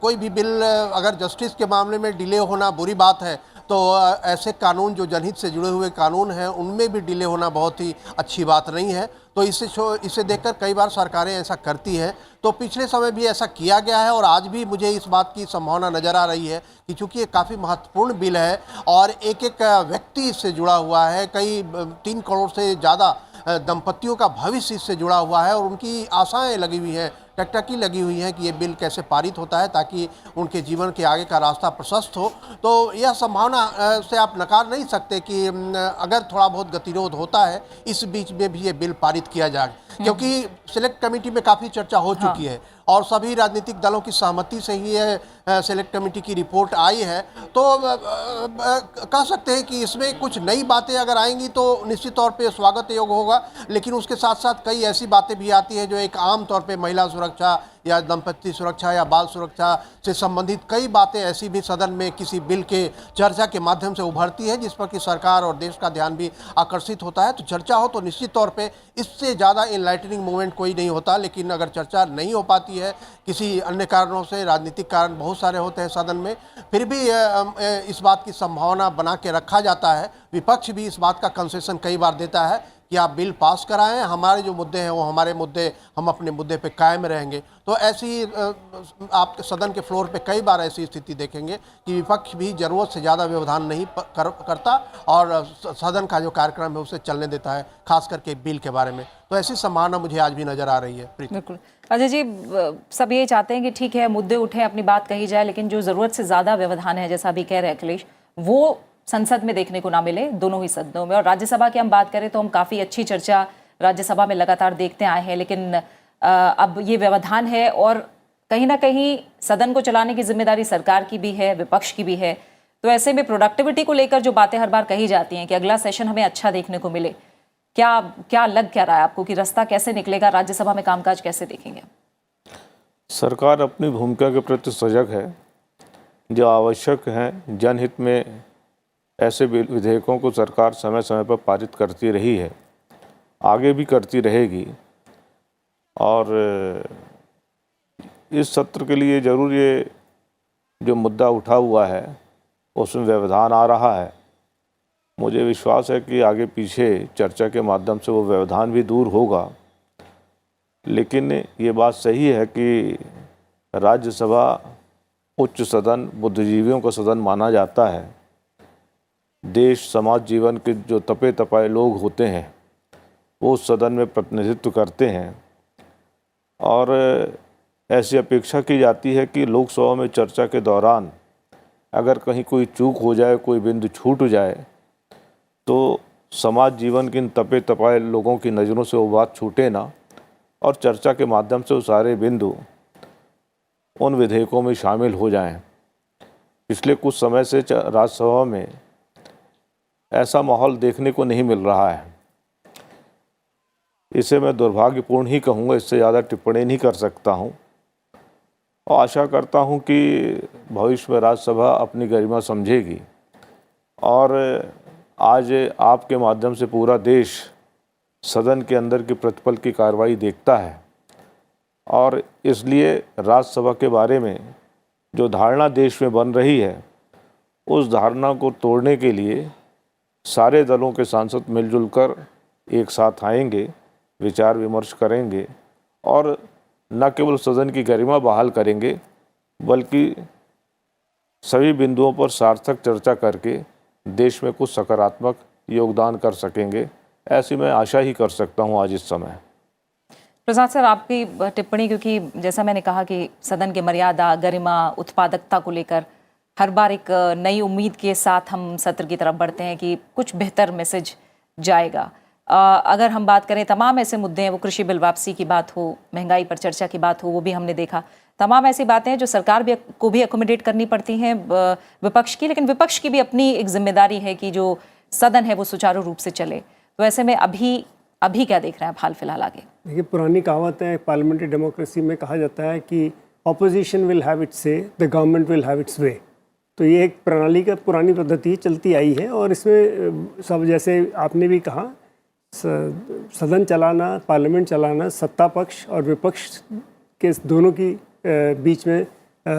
कोई भी बिल अगर जस्टिस के मामले में डिले होना बुरी बात है तो ऐसे कानून जो जनहित से जुड़े हुए कानून हैं उनमें भी डिले होना बहुत ही अच्छी बात नहीं है। तो इसे देखकर कई बार सरकारें ऐसा करती हैं। तो पिछले समय भी ऐसा किया गया है और आज भी मुझे इस बात की संभावना नज़र आ रही है कि चूँकि ये काफ़ी महत्वपूर्ण बिल है और एक एक व्यक्ति इससे जुड़ा हुआ है, कई 3 करोड़ से ज़्यादा दंपतियों का भविष्य इससे जुड़ा हुआ है और उनकी आशाएं लगी हुई हैं टकटकी लगी हुई है कि ये बिल कैसे पारित होता है ताकि उनके जीवन के आगे का रास्ता प्रशस्त हो। तो यह संभावना से आप नकार नहीं सकते कि अगर थोड़ा बहुत गतिरोध होता है इस बीच में भी ये बिल पारित किया जाए, क्योंकि सिलेक्ट कमेटी में काफ़ी चर्चा हो चुकी है और सभी राजनीतिक दलों की सहमति से ही यह सिलेक्ट कमेटी की रिपोर्ट आई है। तो कह सकते हैं कि इसमें कुछ नई बातें अगर आएंगी तो निश्चित तौर पे स्वागत योग्य होगा, लेकिन उसके साथ साथ कई ऐसी बातें भी आती हैं जो एक आम तौर पे महिला सुरक्षा या दंपति सुरक्षा या बाल सुरक्षा से संबंधित कई बातें ऐसी भी सदन में किसी बिल के चर्चा के माध्यम से उभरती है जिस पर कि सरकार और देश का ध्यान भी आकर्षित होता है। तो चर्चा हो तो निश्चित तौर पे इससे ज़्यादा इनलाइटनिंग मूवमेंट कोई नहीं होता, लेकिन अगर चर्चा नहीं हो पाती है किसी अन्य कारणों से, राजनीतिक कारण बहुत सारे होते हैं सदन में, फिर भी इस बात की संभावना बना के रखा जाता है। विपक्ष भी इस बात का कंसेशन कई बार देता है कि आप बिल पास कराएं, हमारे जो मुद्दे हैं वो हमारे मुद्दे, हम अपने मुद्दे पे कायम रहेंगे। तो ऐसी आप सदन के फ्लोर पे कई बार ऐसी स्थिति देखेंगे कि विपक्ष भी ज़रूरत से ज़्यादा व्यवधान नहीं करता और सदन का जो कार्यक्रम है उसे चलने देता है, खास करके बिल के बारे में। तो ऐसी संभावना मुझे आज भी नज़र आ रही है। बिल्कुल अजय जी, सब ये चाहते हैं कि ठीक है मुद्दे उठे, अपनी बात कही जाए, लेकिन जो ज़रूरत से ज़्यादा व्यवधान है, जैसा अभी कह रहे हैं अखिलेश, वो संसद में देखने को ना मिले, दोनों ही सदनों में। और राज्यसभा की हम बात करें तो हम काफ़ी अच्छी चर्चा राज्यसभा में लगातार देखते आए हैं, लेकिन अब ये व्यवधान है और कहीं ना कहीं सदन को चलाने की जिम्मेदारी सरकार की भी है, विपक्ष की भी है। तो ऐसे में प्रोडक्टिविटी को लेकर जो बातें हर बार कही जाती हैं कि अगला सेशन हमें अच्छा देखने को मिले, क्या लग क्या रहा है आपको कि रास्ता कैसे निकलेगा, राज्यसभा में कामकाज कैसे देखेंगे? सरकार अपनी भूमिका के प्रति सजग है। जो आवश्यक हैं जनहित में ऐसे विधेयकों को सरकार समय समय पर पारित करती रही है, आगे भी करती रहेगी। और इस सत्र के लिए जरूर ये जो मुद्दा उठा हुआ है उसमें व्यवधान आ रहा है। मुझे विश्वास है कि आगे पीछे चर्चा के माध्यम से वो व्यवधान भी दूर होगा। लेकिन ये बात सही है कि राज्यसभा उच्च सदन, बुद्धिजीवियों का सदन माना जाता है। देश समाज जीवन के जो तपे तपाए लोग होते हैं वो उस सदन में प्रतिनिधित्व करते हैं और ऐसी अपेक्षा की जाती है कि लोकसभा में चर्चा के दौरान अगर कहीं कोई चूक हो जाए, कोई बिंदु छूट जाए तो समाज जीवन के इन तपे तपाए लोगों की नज़रों से वो बात छूटे ना और चर्चा के माध्यम से वो सारे बिंदु उन विधेयकों में शामिल हो जाएं। पिछले कुछ समय से राज्यसभा में ऐसा माहौल देखने को नहीं मिल रहा है। इसे मैं दुर्भाग्यपूर्ण ही कहूँगा, इससे ज़्यादा टिप्पणी नहीं कर सकता हूँ और आशा करता हूँ कि भविष्य में राज्यसभा अपनी गरिमा समझेगी। और आज आपके माध्यम से पूरा देश सदन के अंदर की प्रतिपल की कार्रवाई देखता है और इसलिए राज्यसभा के बारे में जो धारणा देश में बन रही है उस धारणा को तोड़ने के लिए सारे दलों के सांसद मिलजुल कर एक साथ आएंगे, विचार विमर्श करेंगे और न केवल सदन की गरिमा बहाल करेंगे बल्कि सभी बिंदुओं पर सार्थक चर्चा करके देश में कुछ सकारात्मक योगदान कर सकेंगे। ऐसी मैं आशा ही कर सकता हूं आज इस समय। प्रसाद सर, आपकी टिप्पणी, क्योंकि जैसा मैंने कहा कि सदन की मर्यादा, गरिमा, उत्पादकता को लेकर हर बार एक नई उम्मीद के साथ हम सत्र की तरफ बढ़ते हैं कि कुछ बेहतर मैसेज जाएगा। अगर हम बात करें, तमाम ऐसे मुद्दे हैं, वो कृषि बिल वापसी की बात हो, महंगाई पर चर्चा की बात हो, वो भी हमने देखा। तमाम ऐसी बातें हैं जो सरकार को भी अकोमोडेट करनी पड़ती हैं विपक्ष की, लेकिन विपक्ष की भी अपनी एक जिम्मेदारी है कि जो सदन है वो सुचारू रूप से चले। तो ऐसे में अभी क्या देख रहे हैं आप हाल फिलहाल आगे? देखिए, पुरानी कहावत है पार्लियामेंट्री डेमोक्रेसी में, कहा जाता है कि opposition will have its say, the government will have its way. तो ये एक प्रणाली का पुरानी पद्धति चलती आई है और इसमें सब, जैसे आपने भी कहा, सदन चलाना, पार्लियामेंट चलाना, सत्ता पक्ष और विपक्ष के दोनों की बीच में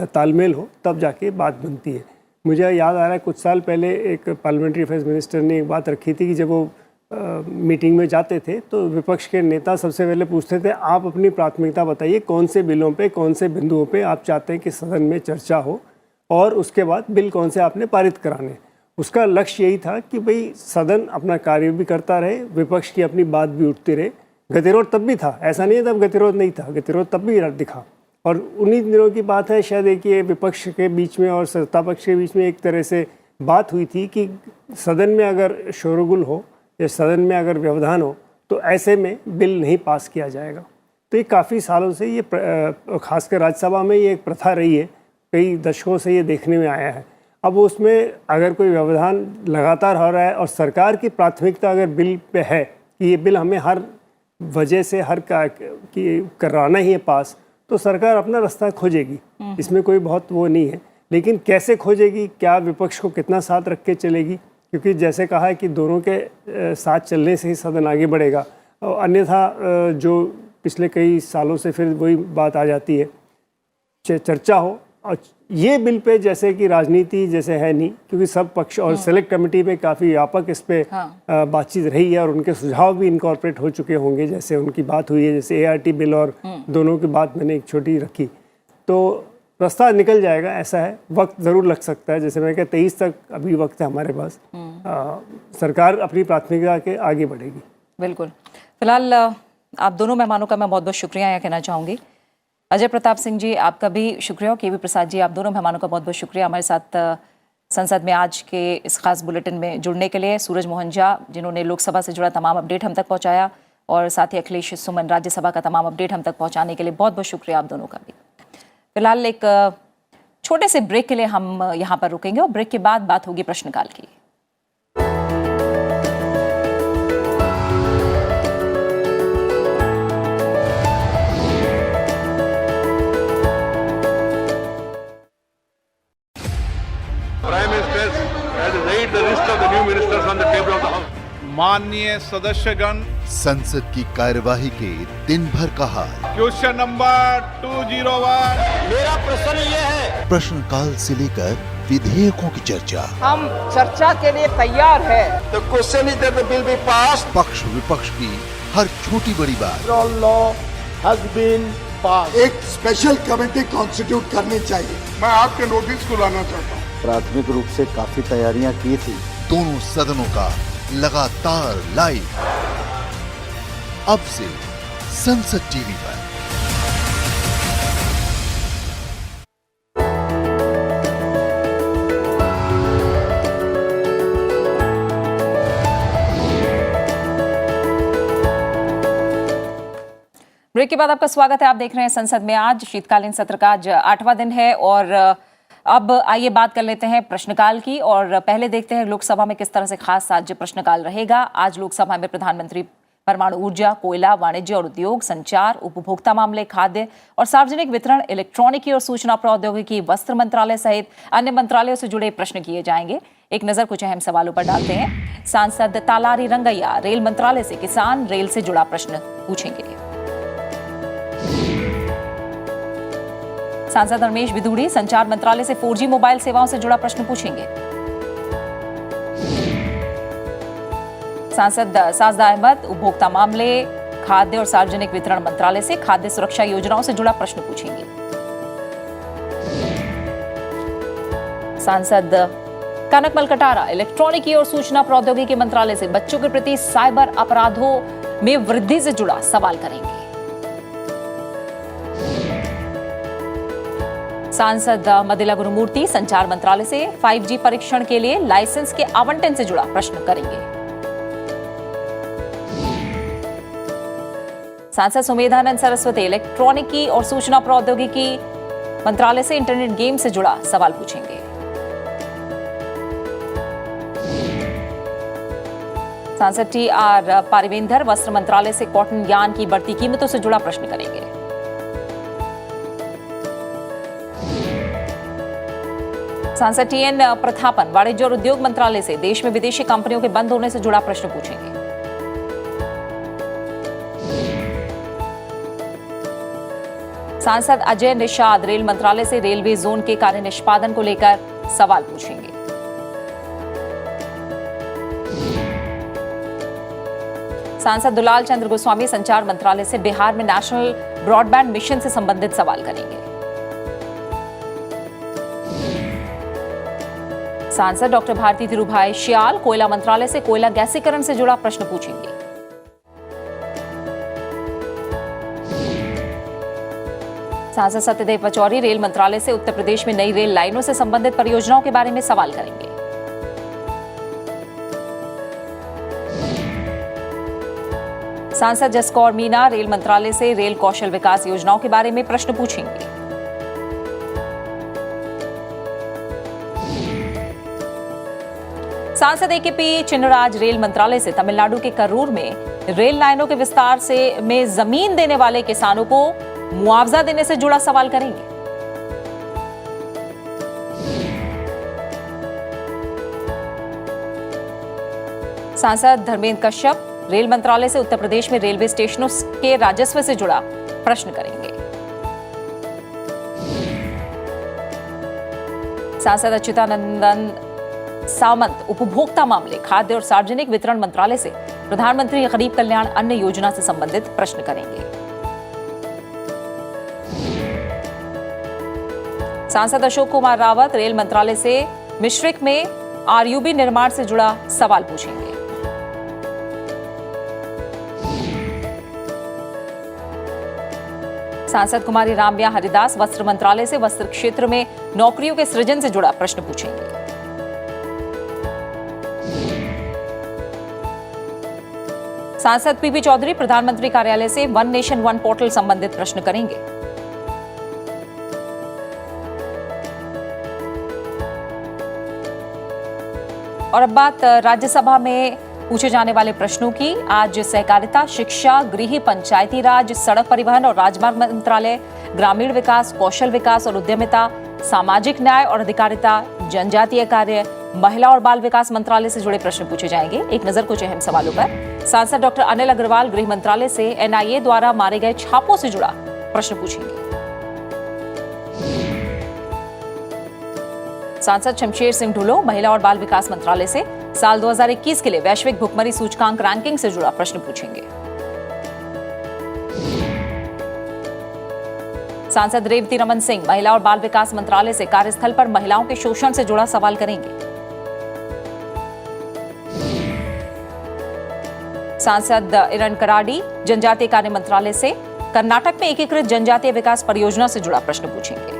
तालमेल हो तब जाके बात बनती है। मुझे याद आ रहा है कुछ साल पहले एक पार्लियामेंट्री अफेयर्स मिनिस्टर ने एक बात रखी थी कि जब वो मीटिंग में जाते थे तो विपक्ष के नेता सबसे पहले पूछते थे, आप अपनी प्राथमिकता बताइए, कौन से बिलों पे, कौन से बिंदुओं पे आप चाहते हैं कि सदन में चर्चा हो और उसके बाद बिल कौन से आपने पारित कराने। उसका लक्ष्य यही था कि भाई सदन अपना कार्य भी करता रहे, विपक्ष की अपनी बात भी उठती रहे, गतिरोध तब भी था, ऐसा नहीं है तब गतिरोध नहीं था, गतिरोध तब भी दिखा। और उन्हीं दिनों की बात है शायद एक ये विपक्ष के बीच में और सत्ता पक्ष के बीच में एक तरह से बात हुई थी कि सदन में अगर शोरगुल हो या सदन में अगर व्यवधान हो तो ऐसे में बिल नहीं पास किया जाएगा। तो ये काफ़ी सालों से ये खासकर राज्यसभा में ये एक प्रथा रही है, कई दशकों से ये देखने में आया है। अब उसमें अगर कोई व्यवधान लगातार हो रहा है और सरकार की प्राथमिकता अगर बिल पे है कि ये बिल हमें हर वजह से कराना ही है पास, तो सरकार अपना रास्ता खोजेगी, इसमें कोई बहुत वो नहीं है। लेकिन कैसे खोजेगी, क्या विपक्ष को कितना साथ रख के चलेगी, क्योंकि जैसे कहा है कि दोनों के साथ चलने से ही सदन आगे बढ़ेगा, और अन्यथा जो पिछले कई सालों से फिर वही बात आ जाती है, चर्चा हो। और ये बिल पे जैसे कि राजनीति जैसे है नहीं, क्योंकि सब पक्ष और सेलेक्ट कमेटी में काफ़ी व्यापक इस पे बातचीत रही है और उनके सुझाव भी इनकॉर्पोरेट हो चुके होंगे, जैसे उनकी बात हुई है, जैसे ART बिल और दोनों की बात मैंने एक छोटी रखी, तो रास्ता निकल जाएगा। ऐसा है, वक्त ज़रूर लग सकता है, जैसे मैं कहा 23 तक अभी वक्त है हमारे पास। सरकार अपनी प्राथमिकता के आगे बढ़ेगी। बिल्कुल। फिलहाल आप दोनों मेहमानों का मैं बहुत बहुत शुक्रिया यहाँ कहना चाहूँगी। अजय प्रताप सिंह जी आपका भी शुक्रिया, और KV प्रसाद जी आप दोनों मेहमानों का बहुत बहुत शुक्रिया हमारे साथ संसद में आज के इस खास बुलेटिन में जुड़ने के लिए। सूरज मोहन झा जिन्होंने लोकसभा से जुड़ा तमाम अपडेट हम तक पहुँचाया, और साथ ही अखिलेश सुमन राज्यसभा का तमाम अपडेट हम तक पहुँचाने के लिए बहुत बहुत शुक्रिया आप दोनों का भी। फिलहाल एक छोटे से ब्रेक के लिए हम यहाँ पर रुकेंगे, और ब्रेक के बाद बात होगी प्रश्नकाल की। माननीय सदस्यगण, संसद की कार्यवाही के दिन भर का हाल। Question number 201। मेरा प्रश्न ये है, प्रश्नकाल से लेकर विधेयकों की चर्चा। हम चर्चा के लिए तैयार है। तो question is that the bill be passed. पक्ष विपक्ष की हर छोटी बड़ी बात। Law has been pass. एक स्पेशल कमेटी कॉन्स्टिट्यूट करनी चाहिए। मैं आपके नोटिस को लाना चाहता हूँ। प्राथमिक रूप से काफी तैयारियां की थी। दोनों सदनों का लगातार लाइव अब से संसद टीवी पर। ब्रेक के बाद आपका स्वागत है। आप देख रहे हैं संसद में आज। शीतकालीन सत्र का आज 8वां दिन है, और अब आइए बात कर लेते हैं प्रश्नकाल की। और पहले देखते हैं लोकसभा में किस तरह से खास आज प्रश्नकाल रहेगा। आज लोकसभा में प्रधानमंत्री परमाणु ऊर्जा, कोयला, वाणिज्य और उद्योग, संचार, उपभोक्ता मामले, खाद्य और सार्वजनिक वितरण, इलेक्ट्रॉनिकी और सूचना प्रौद्योगिकी, वस्त्र मंत्रालय सहित अन्य मंत्रालयों से जुड़े प्रश्न किए जाएंगे। एक नजर कुछ अहम सवालों पर डालते हैं। सांसद तालारी रंगैया रेल मंत्रालय से किसान रेल से जुड़ा प्रश्न पूछेंगे। सांसद रमेश बिधूड़ी संचार मंत्रालय से 4G मोबाइल सेवाओं से जुड़ा प्रश्न पूछेंगे। सांसद साजदा अहमद उपभोक्ता मामले, खाद्य और सार्वजनिक वितरण मंत्रालय से खाद्य सुरक्षा योजनाओं से जुड़ा प्रश्न पूछेंगे। सांसद कनकमल कटारा इलेक्ट्रॉनिकी और सूचना प्रौद्योगिकी मंत्रालय से बच्चों के प्रति साइबर अपराधों में वृद्धि से जुड़ा सवाल करेंगे। सांसद मदिला गुरुमूर्ति संचार मंत्रालय से 5G परीक्षण के लिए लाइसेंस के आवंटन से जुड़ा प्रश्न करेंगे। सांसद सुमेधानंद सरस्वती इलेक्ट्रॉनिकी और सूचना प्रौद्योगिकी मंत्रालय से इंटरनेट गेम से जुड़ा सवाल पूछेंगे। सांसद TR पारिवेंदर वस्त्र मंत्रालय से कॉटन यार्न की बढ़ती कीमतों से जुड़ा प्रश्न करेंगे। सांसद TN प्रथापन वाणिज्य और उद्योग मंत्रालय से देश में विदेशी कंपनियों के बंद होने से जुड़ा प्रश्न पूछेंगे। सांसद अजय निषाद रेल मंत्रालय से रेलवे जोन के कार्य निष्पादन को लेकर सवाल पूछेंगे। सांसद दुलाल चंद्र गोस्वामी संचार मंत्रालय से बिहार में नेशनल ब्रॉडबैंड मिशन से संबंधित सवाल करेंगे। सांसद डॉक्टर भारती तिरुभाई श्याल कोयला मंत्रालय से कोयला गैसीकरण से जुड़ा प्रश्न पूछेंगे। सांसद सत्यदेव पचौरी रेल मंत्रालय से उत्तर प्रदेश में नई रेल लाइनों से संबंधित परियोजनाओं के बारे में सवाल करेंगे। सांसद जसकौर मीणा रेल मंत्रालय से रेल कौशल विकास योजनाओं के बारे में प्रश्न पूछेंगे। सांसद एकेपी चिन्नराज रेल मंत्रालय से तमिलनाडु के करूर में रेल लाइनों के विस्तार में जमीन देने वाले किसानों को मुआवजा देने से जुड़ा सवाल करेंगे। सांसद धर्मेंद्र कश्यप रेल मंत्रालय से उत्तर प्रदेश में रेलवे स्टेशनों के राजस्व से जुड़ा प्रश्न करेंगे। सांसद अच्युतानंदन सामंत उपभोक्ता मामले, खाद्य और सार्वजनिक वितरण मंत्रालय से प्रधानमंत्री गरीब कल्याण अन्न योजना से संबंधित प्रश्न करेंगे। सांसद अशोक कुमार रावत रेल मंत्रालय से मिश्रिक में आरयूबी निर्माण से जुड़ा सवाल पूछेंगे। सांसद कुमारी रामया हरिदास वस्त्र मंत्रालय से वस्त्र क्षेत्र में नौकरियों के सृजन से जुड़ा प्रश्न पूछेंगे। सांसद पीपी चौधरी प्रधानमंत्री कार्यालय से वन नेशन वन पोर्टल संबंधित प्रश्न करेंगे। और अब बात राज्यसभा में पूछे जाने वाले प्रश्नों की। आज सहकारिता, शिक्षा, गृह, पंचायती राज, सड़क परिवहन और राजमार्ग मंत्रालय, ग्रामीण विकास, कौशल विकास और उद्यमिता, सामाजिक न्याय और अधिकारिता, जनजातीय कार्य, महिला और बाल विकास मंत्रालय से जुड़े प्रश्न पूछे जाएंगे। एक नजर कुछ अहम सवालों पर। सांसद डॉक्टर अनिल अग्रवाल गृह मंत्रालय से एनआईए द्वारा मारे गए छापों से जुड़ा प्रश्न पूछेंगे। सांसद शमशेर सिंह ढुलो महिला और बाल विकास मंत्रालय से साल 2021 के लिए वैश्विक भुखमरी सूचकांक रैंकिंग से जुड़ा प्रश्न पूछेंगे। सांसद रेवती रमन सिंह महिला और बाल विकास मंत्रालय से कार्यस्थल पर महिलाओं के शोषण से जुड़ा सवाल करेंगे। सांसद इरन कराडी जनजातीय कार्य मंत्रालय से कर्नाटक में एकीकृत जनजातीय विकास परियोजना से जुड़ा प्रश्न पूछेंगे।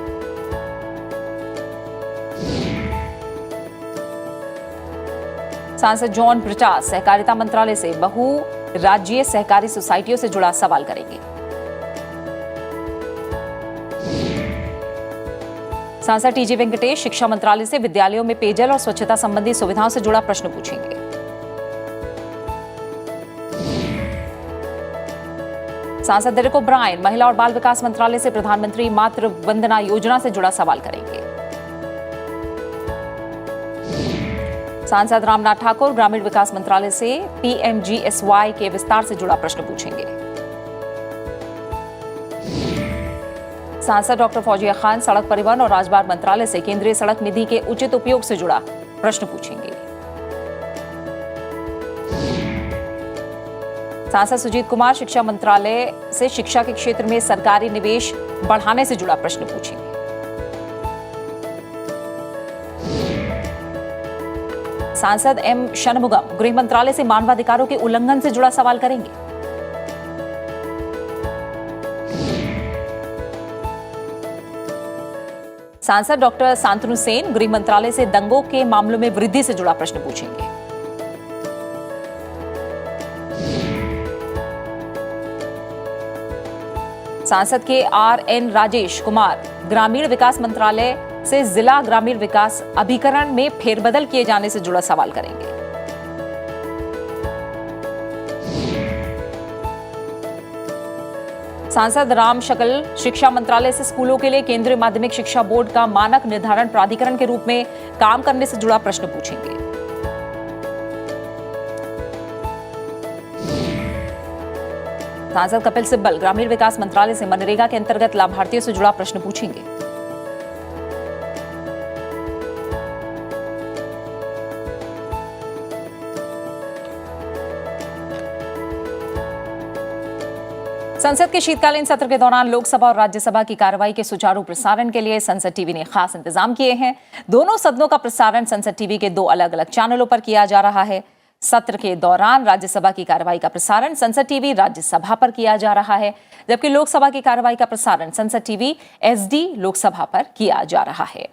सांसद जॉन ब्रिचास सहकारिता मंत्रालय से बहु राज्यीय सहकारी सोसाइटियों से जुड़ा सवाल करेंगे। सांसद टीजी वेंकटेश शिक्षा मंत्रालय से विद्यालयों में पेयजल और स्वच्छता संबंधी सुविधाओं से जुड़ा प्रश्न पूछेंगे। सांसद डेरेक ओब्रायन महिला और बाल विकास मंत्रालय से प्रधानमंत्री मातृ वंदना योजना से जुड़ा सवाल करेंगे। सांसद रामनाथ ठाकुर ग्रामीण विकास मंत्रालय से पीएमजीएसवाई के विस्तार से जुड़ा प्रश्न पूछेंगे। सांसद डॉक्टर फौजिया खान सड़क परिवहन और राजमार्ग मंत्रालय से केंद्रीय सड़क निधि के उचित उपयोग से जुड़ा प्रश्न पूछेंगे। सांसद सुजीत कुमार शिक्षा मंत्रालय से शिक्षा के क्षेत्र में सरकारी निवेश बढ़ाने से जुड़ा प्रश्न पूछेंगे। सांसद एम शनमुगम गृह मंत्रालय से मानवाधिकारों के उल्लंघन से जुड़ा सवाल करेंगे। सांसद डॉक्टर शांतनु सेन गृह मंत्रालय से दंगों के मामलों में वृद्धि से जुड़ा प्रश्न पूछेंगे। सांसद के आर.एन. राजेश कुमार ग्रामीण विकास मंत्रालय से जिला ग्रामीण विकास अभिकरण में फेरबदल किए जाने से जुड़ा सवाल करेंगे। सांसद राम शकल शिक्षा मंत्रालय से स्कूलों के लिए केंद्रीय माध्यमिक शिक्षा बोर्ड का मानक निर्धारण प्राधिकरण के रूप में काम करने से जुड़ा प्रश्न पूछेंगे। सांसद कपिल सिब्बल ग्रामीण विकास मंत्रालय से मनरेगा के अंतर्गत लाभार्थियों से जुड़ा प्रश्न पूछेंगे। संसद के शीतकालीन सत्र के दौरान लोकसभा और राज्यसभा की कार्रवाई के सुचारू प्रसारण के लिए संसद टीवी ने खास इंतजाम किए हैं। दोनों सदनों का प्रसारण संसद टीवी के 2 अलग अलग चैनलों पर किया जा रहा है। सत्र के दौरान राज्यसभा की कार्रवाई का प्रसारण संसद टीवी राज्यसभा पर किया जा रहा है, जबकि लोकसभा की कार्रवाई का प्रसारण संसद टीवी एसडी लोकसभा पर किया जा रहा है।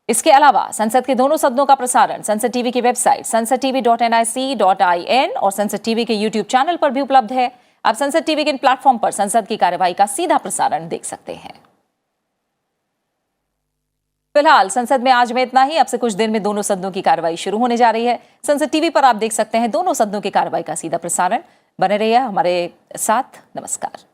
इसके अलावा संसद के दोनों सदनों का प्रसारण संसद टीवी की वेबसाइट sansadtv.nic.in और संसद टीवी के यूट्यूब चैनल पर भी उपलब्ध है। आप संसद टीवी के इन प्लेटफॉर्म पर संसद की कार्रवाई का सीधा प्रसारण देख सकते हैं। फिलहाल संसद में आज में इतना ही। अब से कुछ देर में दोनों सदनों की कार्रवाई शुरू होने जा रही है। संसद टीवी पर आप देख सकते हैं दोनों सदनों की कार्रवाई का सीधा प्रसारण। बने रहिए हमारे साथ। नमस्कार।